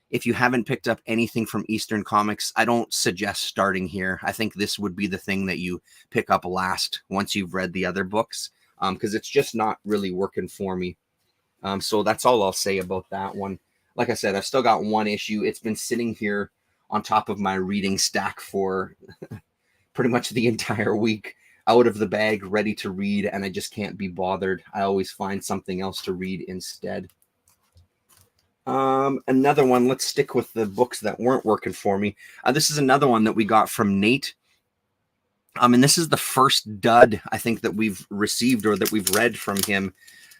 if you haven't picked up anything from Eastern Comics, I don't suggest starting here. I think this would be the thing that you pick up last once you've read the other books, because it's just not really working for me. So that's all I'll say about that one. Like I said, I've still got one issue. It's been sitting here on top of my reading stack for pretty much the entire week, out of the bag, ready to read, and I just can't be bothered. I always find something else to read instead. Another one, let's stick with the books that weren't working for me. This is another one that we got from Nate. And this is the first dud, I think, that we've received or that we've read from him.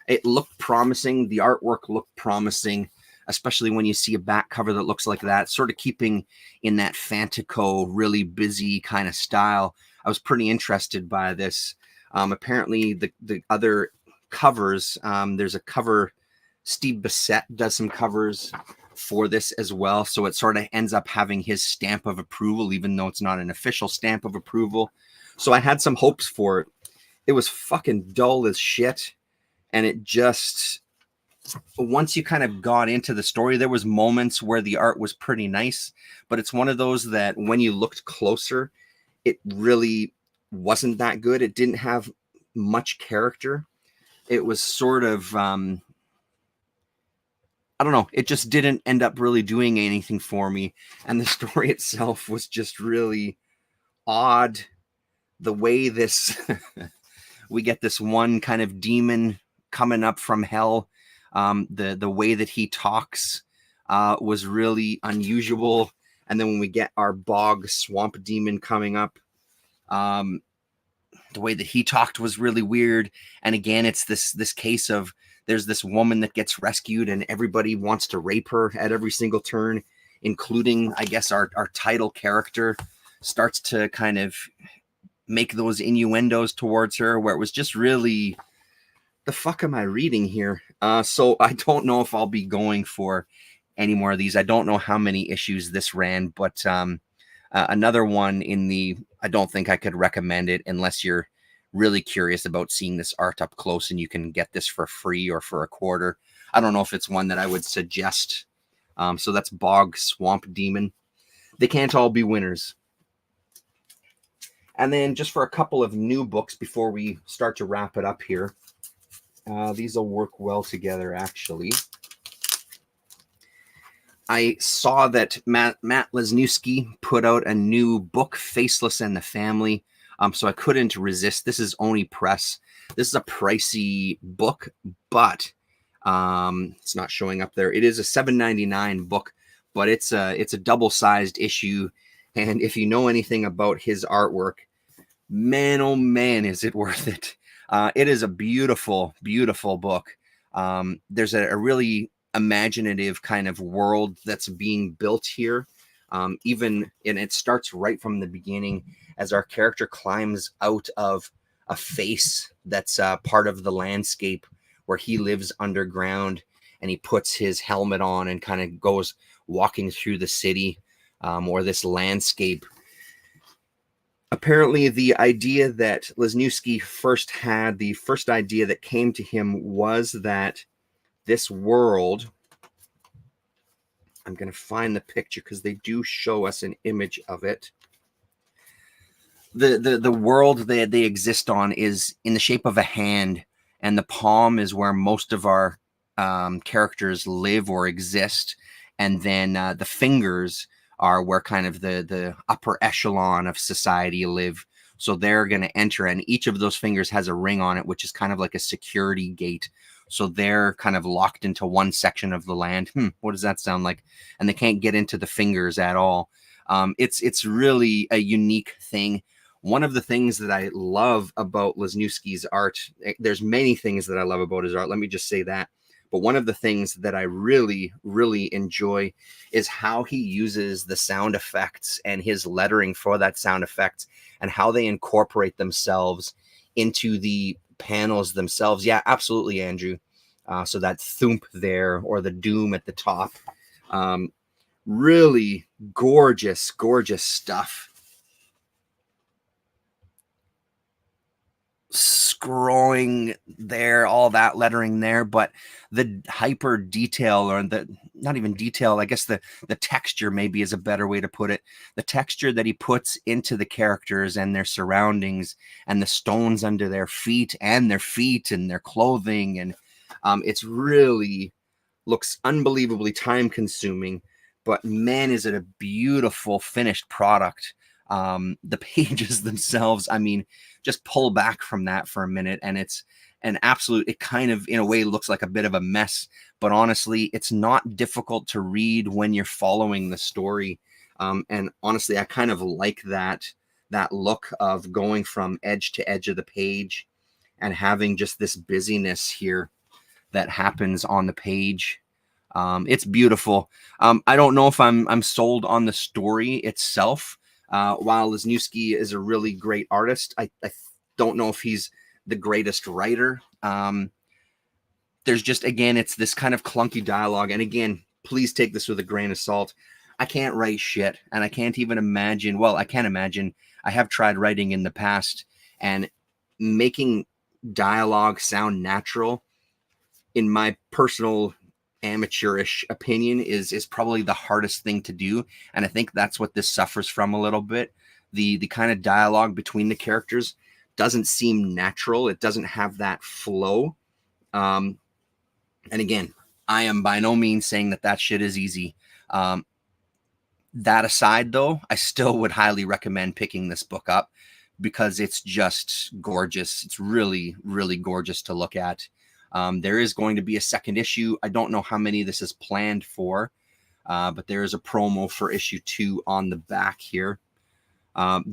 It looked promising. The artwork looked promising, especially when you see a back cover that looks like that, sort of keeping in that Fantico, really busy kind of style. I was pretty interested by this. Apparently, the other covers, there's a cover, Steve Bissett does some covers for this as well. So it sort of ends up having his stamp of approval, even though it's not an official stamp of approval. So I had some hopes for it. It was fucking dull as shit. And it just, once you kind of got into the story, there was moments where the art was pretty nice, but it's one of those that when you looked closer, it really wasn't that good. It didn't have much character. It was sort of, I don't know. It just didn't end up really doing anything for me. And the story itself was just really odd. The way this, we get this one kind of demon coming up from hell. The way that he talks was really unusual. And then when we get our bog swamp demon coming up, the way that he talked was really weird. And again, it's this case of there's this woman that gets rescued and everybody wants to rape her at every single turn, including, I guess, our title character starts to kind of make those innuendos towards her, where it was just really, the fuck am I reading here? So I don't know if I'll be going for any more of these. I don't know how many issues this ran, but another one in the, I don't think I could recommend it unless you're really curious about seeing this art up close and you can get this for free or for $0.25. I don't know if it's one that I would suggest. So that's Bog Swamp Demon. They can't all be winners. And then just for a couple of new books before we start to wrap it up here. These will work well together, actually. I saw that Matt Lesniewski put out a new book, Faceless and the Family. So I couldn't resist. This is Oni Press. This is a pricey book, but it's not showing up there. It is a $7.99 book, but it's a double-sized issue. And if you know anything about his artwork, man, oh man, is it worth it. It is a beautiful, beautiful book. There's a really imaginative kind of world that's being built here. And it starts right from the beginning as our character climbs out of a face that's part of the landscape where he lives underground, and he puts his helmet on and kind of goes walking through the city or this landscape. Apparently, the idea that Lesniewski first had, the first idea that came to him was that this world, I'm going to find the picture because they do show us an image of it. The world that they exist on is in the shape of a hand, and the palm is where most of our characters live or exist. And then the fingers are where kind of the upper echelon of society live. So they're going to enter, and each of those fingers has a ring on it, which is kind of like a security gate So they're kind of locked into one section of the land. What does that sound like? And they can't get into the fingers at all. It's really a unique thing. One of the things that I love about Lesniewski's art, there's many things that I love about his art. Let me just say that. But one of the things that I really, really enjoy is how he uses the sound effects and his lettering for that sound effects and how they incorporate themselves into the panels themselves. Yeah, absolutely, Andrew. So that thump there, or the doom at the top. Really gorgeous, gorgeous stuff. Scrolling there, all that lettering there, but the hyper detail, or the not even detail, I guess the texture maybe is a better way to put it. The texture that he puts into the characters and their surroundings and the stones under their feet and their clothing, and it's really looks unbelievably time consuming, but man, is it a beautiful finished product. The pages themselves, I mean, just pull back from that for a minute, and it's an absolute, it kind of in a way looks like a bit of a mess, but honestly, it's not difficult to read when you're following the story. And honestly, I kind of like that look of going from edge to edge of the page and having just this busyness here that happens on the page. It's beautiful. I don't know if I'm sold on the story itself. While Lesniewski is a really great artist, I don't know if he's the greatest writer. There's just, again, it's this kind of clunky dialogue. And again, please take this with a grain of salt. I can't write shit, and I can't even imagine. Well, I can imagine. I have tried writing in the past, and making dialogue sound natural, in my personal amateurish opinion, is probably the hardest thing to do. And I think that's what this suffers from a little bit. The kind of dialogue between the characters doesn't seem natural. It doesn't have that flow. And again, I am by no means saying that shit is easy. That aside, though, I still would highly recommend picking this book up because it's just gorgeous. It's really, really gorgeous to look at. There is going to be a second issue. I don't know how many this is planned for, but there is a promo for issue 2 on the back here.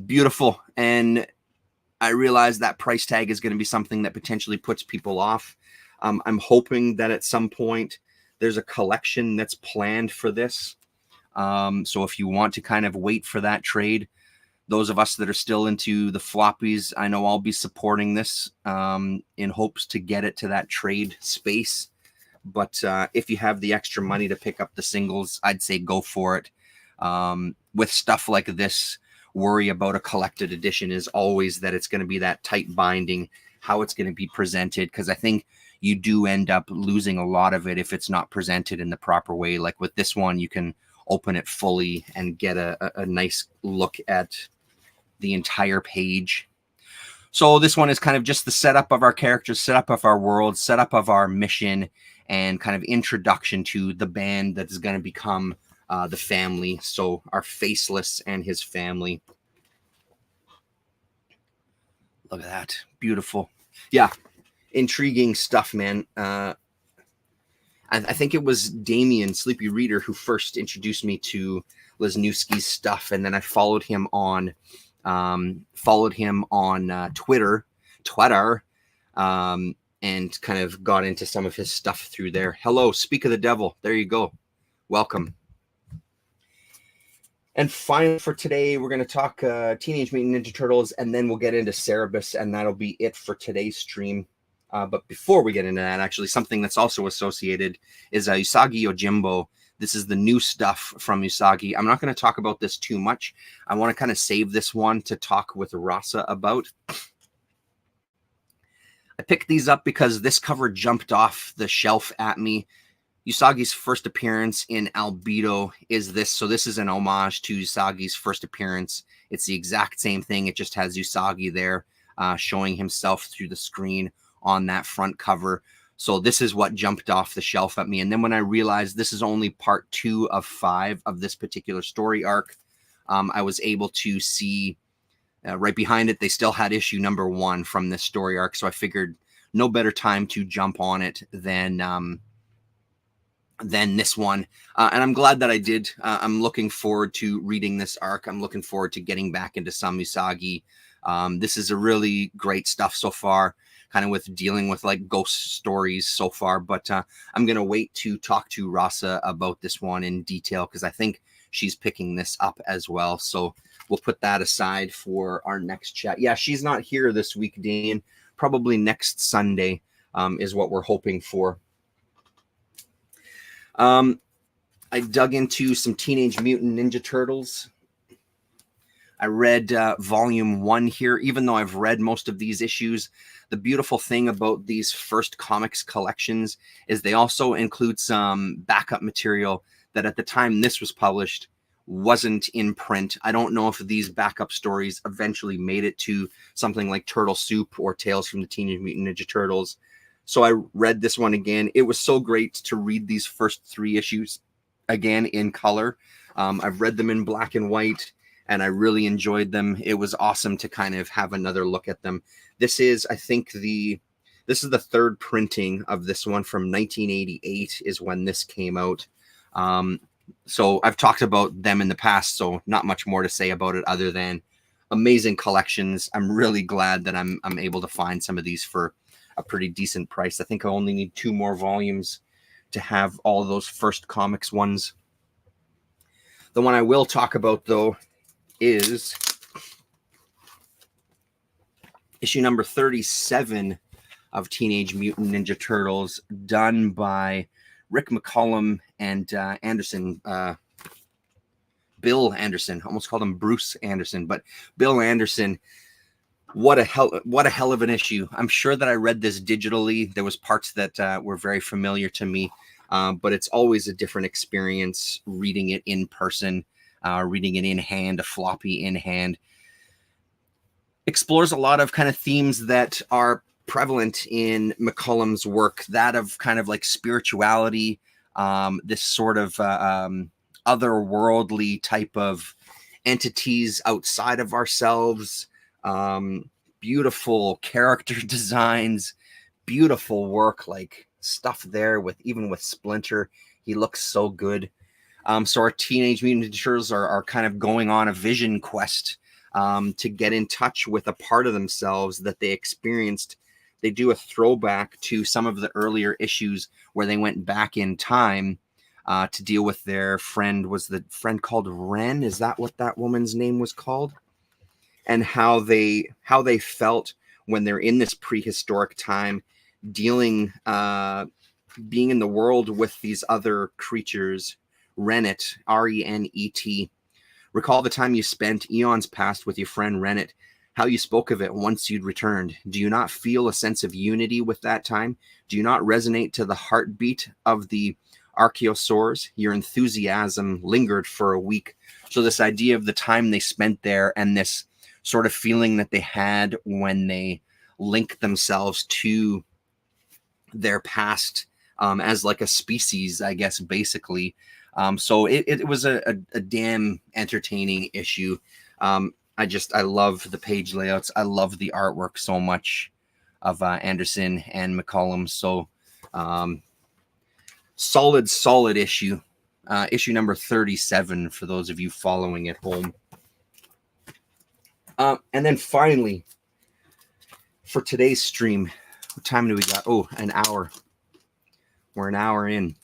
Beautiful. And I realize that price tag is going to be something that potentially puts people off. I'm hoping that at some point there's a collection that's planned for this. So if you want to kind of wait for that trade, those of us that are still into the floppies, I know I'll be supporting this in hopes to get it to that trade space. But if you have the extra money to pick up the singles, I'd say go for it. With stuff like this, worry about a collected edition is always that it's going to be that tight binding, how it's going to be presented, because I think you do end up losing a lot of it if it's not presented in the proper way. Like with this one, you can open it fully and get a nice look at the entire page. So this one is kind of just the setup of our characters, setup of our world, setup of our mission, and kind of introduction to the band that is going to become the family. So our Faceless and his family. Look at that. Beautiful. Yeah. Intriguing stuff, man. I think it was Damien, Sleepy Reader, who first introduced me to Lesniewski's stuff, and then I followed him on Twitter, and kind of got into some of his stuff through there. Hello, Speak of the Devil. There you go. Welcome. And finally for today, we're going to talk Teenage Mutant Ninja Turtles, and then we'll get into Cerebus, and that'll be it for today's stream. But before we get into that, actually, something that's also associated is Usagi Yojimbo. This is the new stuff from Usagi. I'm not going to talk about this too much. I want to kind of save this one to talk with Rasa about. I picked these up because this cover jumped off the shelf at me. Usagi's first appearance in Albedo is this. So this is an homage to Usagi's first appearance. It's the exact same thing. It just has Usagi there showing himself through the screen on that front cover. So this is what jumped off the shelf at me. And then when I realized this is only part 2 of 5 of this particular story arc, I was able to see right behind it, they still had issue number 1 from this story arc. So I figured no better time to jump on it than this one. And I'm glad that I did. I'm looking forward to reading this arc. I'm looking forward to getting back into some Usagi. This is a really great stuff so far, kind of with dealing with like ghost stories so far. But I'm going to wait to talk to Rasa about this one in detail, because I think she's picking this up as well. So we'll put that aside for our next chat. Yeah, she's not here this week, Dane. Probably next Sunday is what we're hoping for. I dug into some Teenage Mutant Ninja Turtles. I read volume 1 here, even though I've read most of these issues. The beautiful thing about these first comics collections is they also include some backup material that at the time this was published wasn't in print. I don't know if these backup stories eventually made it to something like Turtle Soup or Tales from the Teenage Mutant Ninja Turtles. So I read this one again. It was so great to read these first 3 issues again in color. I've read them in black and white, and I really enjoyed them. It was awesome to kind of have another look at them. This is, I think, this is the 3rd printing of this one. From 1988 is when this came out. So I've talked about them in the past, so not much more to say about it other than amazing collections. I'm really glad that I'm able to find some of these for a pretty decent price. I think I only need 2 more volumes to have all of those first comics ones. The one I will talk about, though, is issue number 37 of Teenage Mutant Ninja Turtles, done by Rick McCollum and Anderson. Bill Anderson. Almost called him Bruce Anderson, but Bill Anderson. What a hell of an issue. I'm sure that I read this digitally. There was parts that were very familiar to me, but it's always a different experience reading it in person, reading it in hand, a floppy in hand. Explores a lot of kind of themes that are prevalent in McCollum's work, that of kind of like spirituality, this sort of otherworldly type of entities outside of ourselves. Beautiful character designs, beautiful work, like stuff there with even with Splinter. He looks so good. So our Teenage Mutant Ninja Turtles are kind of going on a vision quest to get in touch with a part of themselves that they experienced. They do a throwback to some of the earlier issues where they went back in time to deal with their friend. Was the friend called Ren? Is that what that woman's name was called? And how they felt when they're in this prehistoric time, dealing, being in the world with these other creatures. Rennet, R-E-N-E-T. Recall the time you spent eons past with your friend Rennet, how you spoke of it once you'd returned. Do you not feel a sense of unity with that time? Do you not resonate to the heartbeat of the archosaurs? Your enthusiasm lingered for a week. So this idea of the time they spent there and this sort of feeling that they had when they linked themselves to their past as like a species, I guess, basically. So it was a damn entertaining issue. I love the page layouts. I love the artwork so much of Anderson and McCollum. So solid issue. Issue number 37 for those of you following at home. And then finally, for today's stream, what time do we got? Oh, an hour. We're an hour in.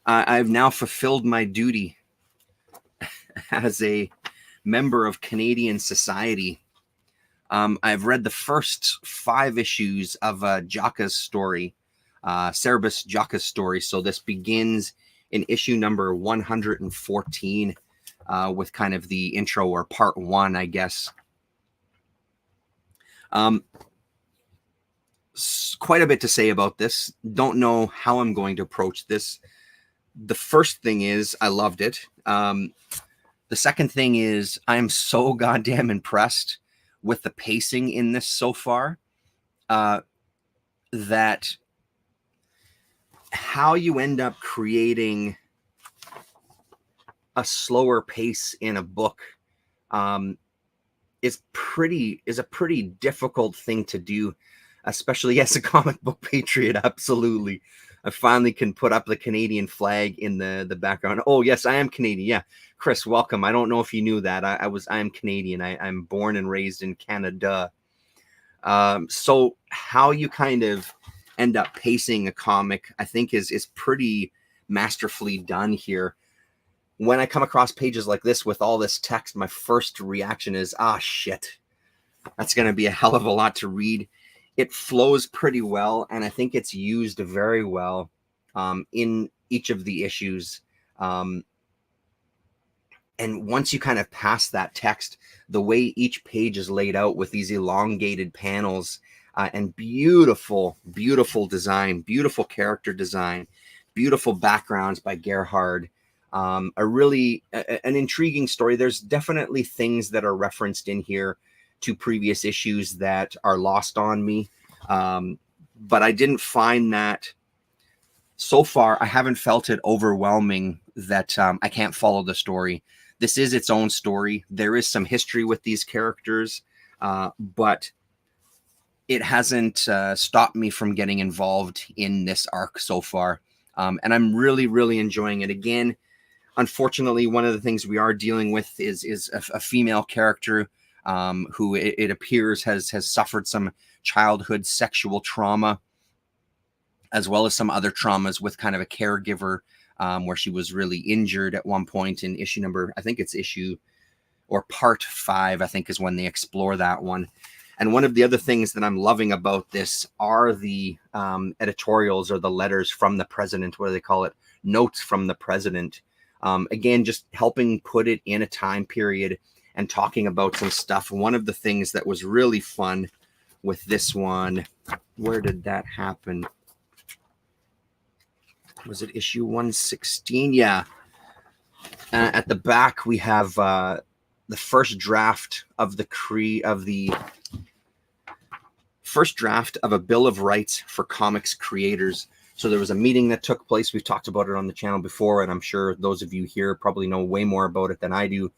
I've now fulfilled my duty as a member of Canadian society. I've read the first 5 issues of Jaka's story, Cerebus Jaka's story. So this begins in issue number 114 with kind of the intro, or part 1, I guess. Quite a bit to say about this. Don't know how I'm going to approach this. The first thing is I loved it. The second thing is I'm so goddamn impressed with the pacing in this so far, that how you end up creating a slower pace in a book is a pretty difficult thing to do. especially, yes, a comic book patriot. Absolutely. I finally can put up the Canadian flag in the background. Oh, yes, I am Canadian. Yeah. Chris, welcome. I don't know if you knew that. I am Canadian. I'm born and raised in Canada. So how you kind of end up pacing a comic, I think is pretty masterfully done here. When I come across pages like this with all this text, my first reaction is, shit, that's going to be a hell of a lot to read. It flows pretty well, and I think it's used very well in each of the issues. And once you kind of pass that text, the way each page is laid out with these elongated panels and beautiful, beautiful design, beautiful character design, beautiful backgrounds by Gerhard. An intriguing story. There's definitely things that are referenced in here to previous issues that are lost on me. But I didn't find that so far. I haven't felt it overwhelming that I can't follow the story. This is its own story. There is some history with these characters, but it hasn't stopped me from getting involved in this arc so far. And I'm really, really enjoying it. Again, unfortunately, one of the things we are dealing with is a female character who it appears has suffered some childhood sexual trauma, as well as some other traumas with kind of a caregiver, where she was really injured at one point in issue number, I think it's issue or part 5, I think is when they explore that one. And one of the other things that I'm loving about this are the editorials or the letters from the president. What do they call it? Notes from the president. Again, just helping put it in a time period and talking about some stuff. One of the things that was really fun with this one, where did that happen? Was it issue 116? Yeah. At the back, we have the first draft of first draft of a Bill of Rights for comics creators. So there was a meeting that took place. We've talked about it on the channel before, and I'm sure those of you here probably know way more about it than I do.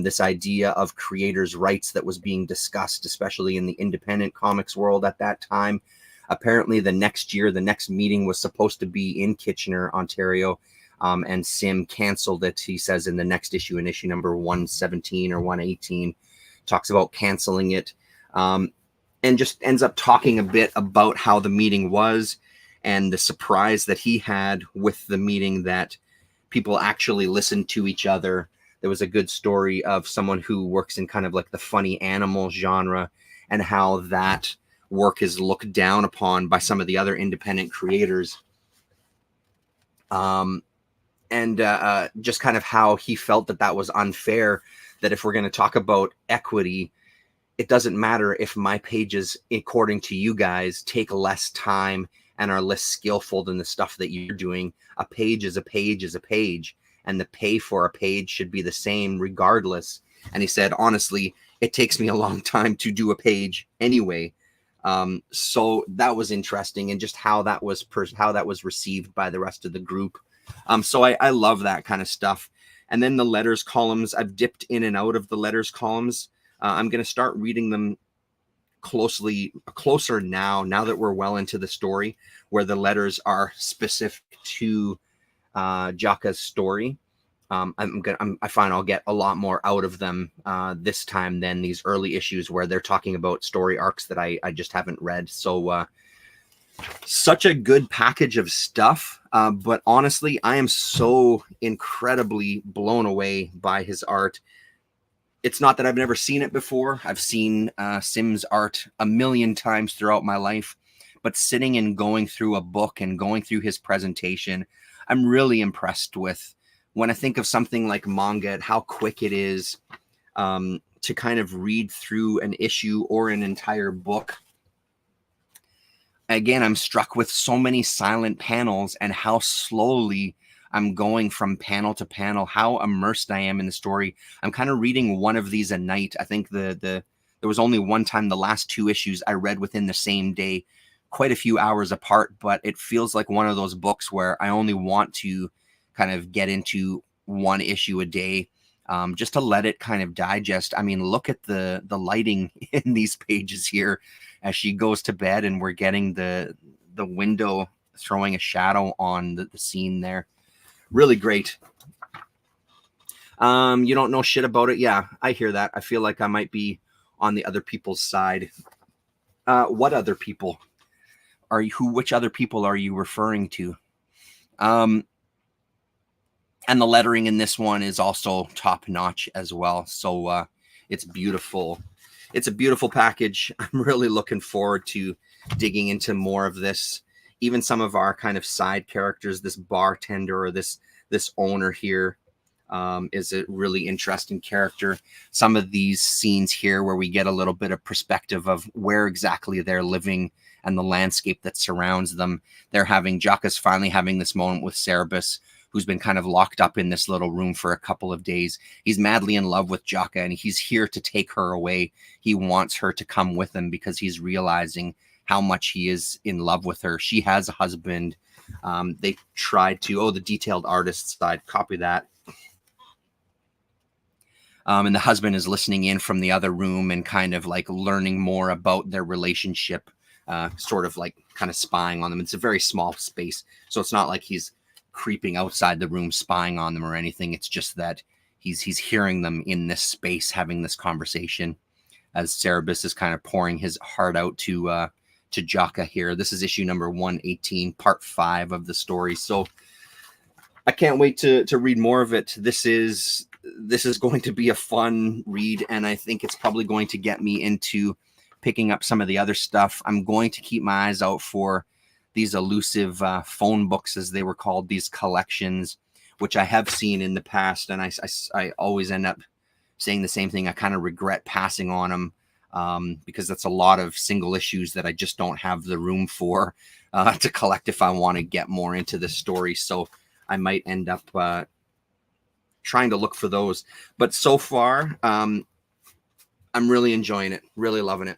This idea of creators' rights that was being discussed, especially in the independent comics world at that time. Apparently, the next meeting was supposed to be in Kitchener, Ontario, and Sim canceled it. He says in the next issue, in issue number 117 or 118, talks about canceling it, and just ends up talking a bit about how the meeting was and the surprise that he had with the meeting, that people actually listened to each other. There was a good story of someone who works in kind of like the funny animal genre and how that work is looked down upon by some of the other independent creators. Just kind of how he felt that was unfair, that if we're going to talk about equity, it doesn't matter if my pages, according to you guys, take less time and are less skillful than the stuff that you're doing. A page is a page is a page, and the pay for a page should be the same regardless. And he said, honestly, it takes me a long time to do a page anyway. So that was interesting, and just how that was received by the rest of the group. So I love that kind of stuff. And then the letters columns, I've dipped in and out of the letters columns. I'm going to start reading them closer now that we're well into the story, where the letters are specific to Jaka's story. I find I'll get a lot more out of them this time than these early issues where they're talking about story arcs that I just haven't read. So such a good package of stuff. But honestly, I am so incredibly blown away by his art. It's not that I've never seen it before. I've seen Sim's art a million times throughout my life, but sitting and going through a book and going through his presentation, I'm really impressed with. When I think of something like manga, how quick it is to kind of read through an issue or an entire book. Again, I'm struck with so many silent panels and how slowly I'm going from panel to panel, how immersed I am in the story. I'm kind of reading one of these a night. I think there was only one time, the last 2 issues I read within the same day, quite a few hours apart, but it feels like one of those books where I only want to kind of get into one issue a day. just to let it kind of digest. I mean, look at the lighting in these pages here as she goes to bed, and we're getting the window throwing a shadow on the scene there. Really great. You don't know shit about it. Yeah, I hear that. I feel like I might be on the other people's side. What other people are you? Which other people are you referring to? And the lettering in this one is also top notch as well. So it's beautiful. It's a beautiful package. I'm really looking forward to digging into more of this. Even some of our kind of side characters, this bartender or this owner here, is a really interesting character. Some of these scenes here where we get a little bit of perspective of where exactly they're living and the landscape that surrounds them. Jaka's finally having this moment with Cerebus, who's been kind of locked up in this little room for a couple of days. He's madly in love with Jaka, and he's here to take her away. He wants her to come with him because he's realizing how much he is in love with her. She has a husband. They tried to, the detailed artist side, copy that. And the husband is listening in from the other room and kind of like learning more about their relationship, sort of like kind of spying on them. It's a very small space, so it's not like he's creeping outside the room spying on them or anything. It's just that he's hearing them in this space having this conversation as Cerebus is kind of pouring his heart out to Jaka here. This is issue number 118, part 5 of the story. So I can't wait to read more of it. This is going to be a fun read, and I think it's probably going to get me into picking up some of the other stuff. I'm going to keep my eyes out for these elusive phone books, as they were called, these collections, which I have seen in the past, and I always end up saying the same thing. I kind of regret passing on them because that's a lot of single issues that I just don't have the room for to collect if I want to get more into the story. So I might end up trying to look for those. But so far, I'm really enjoying it, really loving it.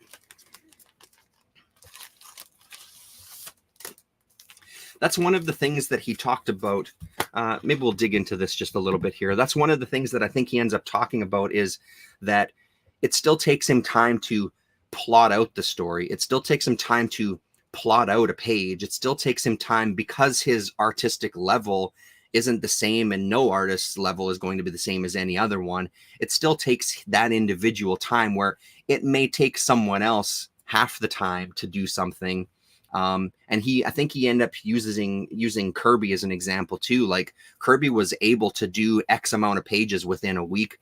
That's one of the things that he talked about. Maybe we'll dig into this just a little bit here. That's one of the things that I think he ends up talking about, is that it still takes him time to plot out the story. It still takes him time to plot out a page. It still takes him time because his artistic level isn't the same, and no artist's level is going to be the same as any other one. It still takes that individual time, where it may take someone else half the time to do something. And I think he ended up using Kirby as an example too. Like, Kirby was able to do X amount of pages within a week.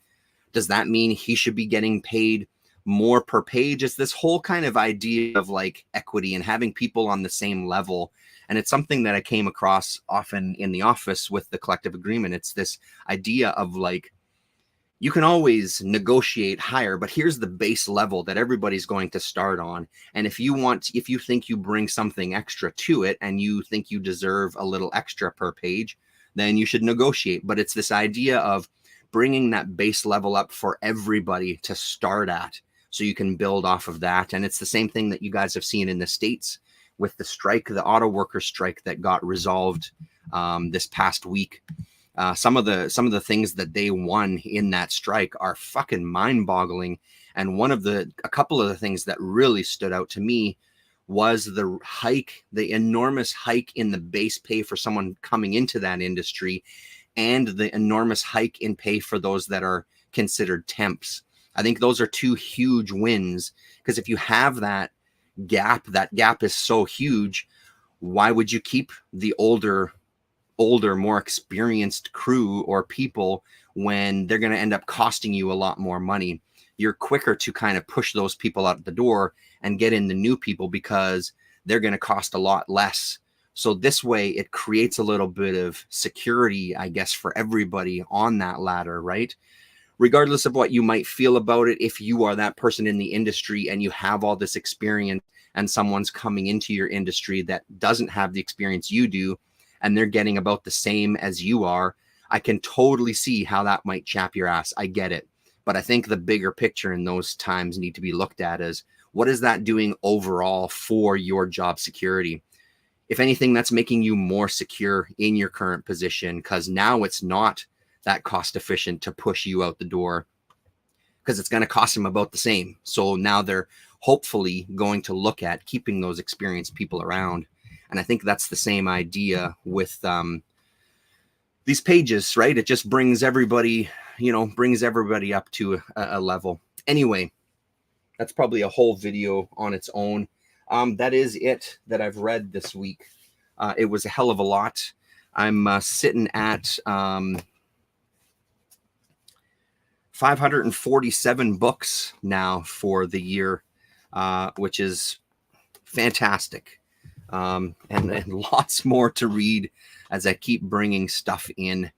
Does that mean he should be getting paid more per page? It's this whole kind of idea of like equity and having people on the same level. And it's something that I came across often in the office with the collective agreement. It's this idea of like, you can always negotiate higher, but here's the base level that everybody's going to start on. And if you think you bring something extra to it and you think you deserve a little extra per page, then you should negotiate. But it's this idea of bringing that base level up for everybody to start at, so you can build off of that. And it's the same thing that you guys have seen in the States with the strike, the auto worker strike that got resolved this past week. Some of the things that they won in that strike are fucking mind-boggling. And a couple of the things that really stood out to me was the enormous hike in the base pay for someone coming into that industry, and the enormous hike in pay for those that are considered temps. I think those are two huge wins, because if you have that gap is so huge. Why would you keep the older, more experienced crew or people when they're going to end up costing you a lot more money? You're quicker to kind of push those people out the door and get in the new people because they're going to cost a lot less. So this way it creates a little bit of security, I guess, for everybody on that ladder, right? Regardless of what you might feel about it, if you are that person in the industry and you have all this experience and someone's coming into your industry that doesn't have the experience you do, and they're getting about the same as you are, I can totally see how that might chap your ass. I get it. But I think the bigger picture in those times need to be looked at as, what is that doing overall for your job security? If anything, that's making you more secure in your current position, because now it's not that cost efficient to push you out the door, because it's going to cost them about the same. So now they're hopefully going to look at keeping those experienced people around. And I think that's the same idea with these pages, right? It just brings everybody, brings everybody up to a level. Anyway, that's probably a whole video on its own. That is it that I've read this week. It was a hell of a lot. I'm sitting at 547 books now for the year, which is fantastic. And lots more to read as I keep bringing stuff in.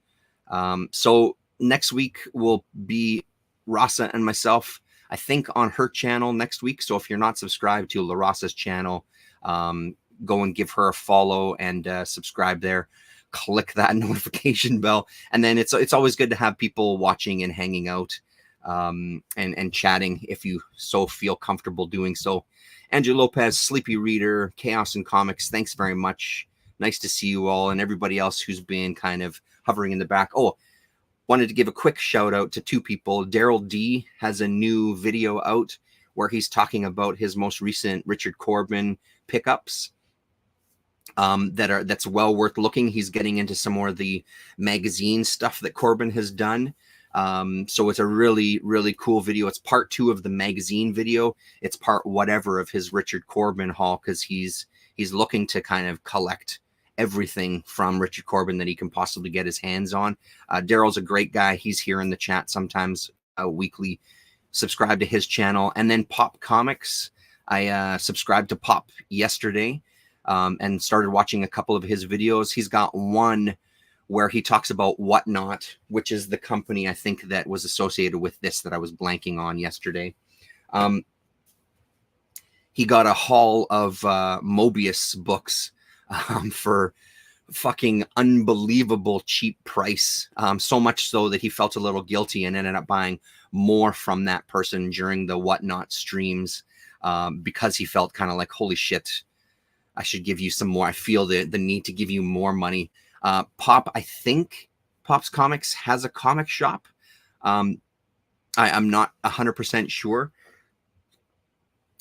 So next week will be Rasa and myself, I think, on her channel next week. So if you're not subscribed to La Rasa's channel, go and give her a follow and subscribe there. Click that notification bell. And then it's always good to have people watching and hanging out and chatting if you so feel comfortable doing so. Andrew Lopez, Sleepy Reader, Chaos and Comics, thanks very much. Nice to see you all, and everybody else who's been kind of hovering in the back. Oh, wanted to give a quick shout out to two people. Darrel D has a new video out where he's talking about his most recent Richard Corbin pickups. That's well worth looking. He's getting into some more of the magazine stuff that Corbin has done. So it's a really, really cool video. It's part 2 of the magazine video. It's part whatever of his Richard Corbin haul, because he's looking to kind of collect everything from Richard Corbin that he can possibly get his hands on. Darrel's a great guy. He's here in the chat sometimes weekly. Subscribe to his channel. And then Pop Comics. I subscribed to Pop yesterday. And started watching a couple of his videos. He's got one where he talks about Whatnot, which is the company I think that was associated with this that I was blanking on yesterday. He got a haul of Mobius books for fucking unbelievable cheap price. So much so that he felt a little guilty and ended up buying more from that person during the Whatnot streams because he felt kind of like, holy shit, I should give you some more. I feel the need to give you more money. Pop, I think Pop's Comics has a comic shop. I'm not 100% sure.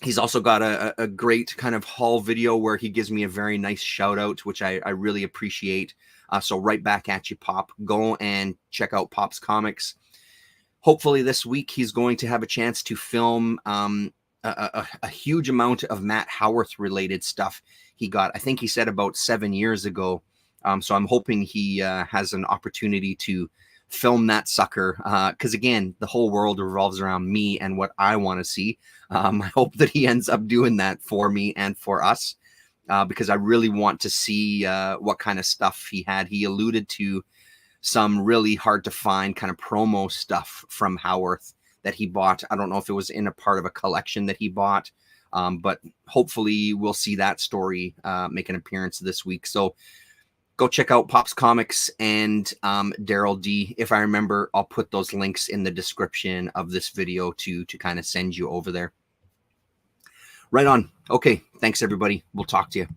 He's also got a great kind of haul video where he gives me a very nice shout out, which I really appreciate. So right back at you, Pop. Go and check out Pop's Comics. Hopefully this week he's going to have a chance to film a huge amount of Matt Howarth related stuff. He got, I think he said, about 7 years ago. So I'm hoping he has an opportunity to film that sucker. Because again, the whole world revolves around me and what I want to see. I hope that he ends up doing that for me and for us. Because I really want to see what kind of stuff he had. He alluded to some really hard to find kind of promo stuff from Howarth that he bought. I don't know if it was in a part of a collection that he bought. But hopefully we'll see that story make an appearance this week. So go check out Pop's Comics and Darrel D. If I remember, I'll put those links in the description of this video to kind of send you over there. Right on. Okay. Thanks, everybody. We'll talk to you.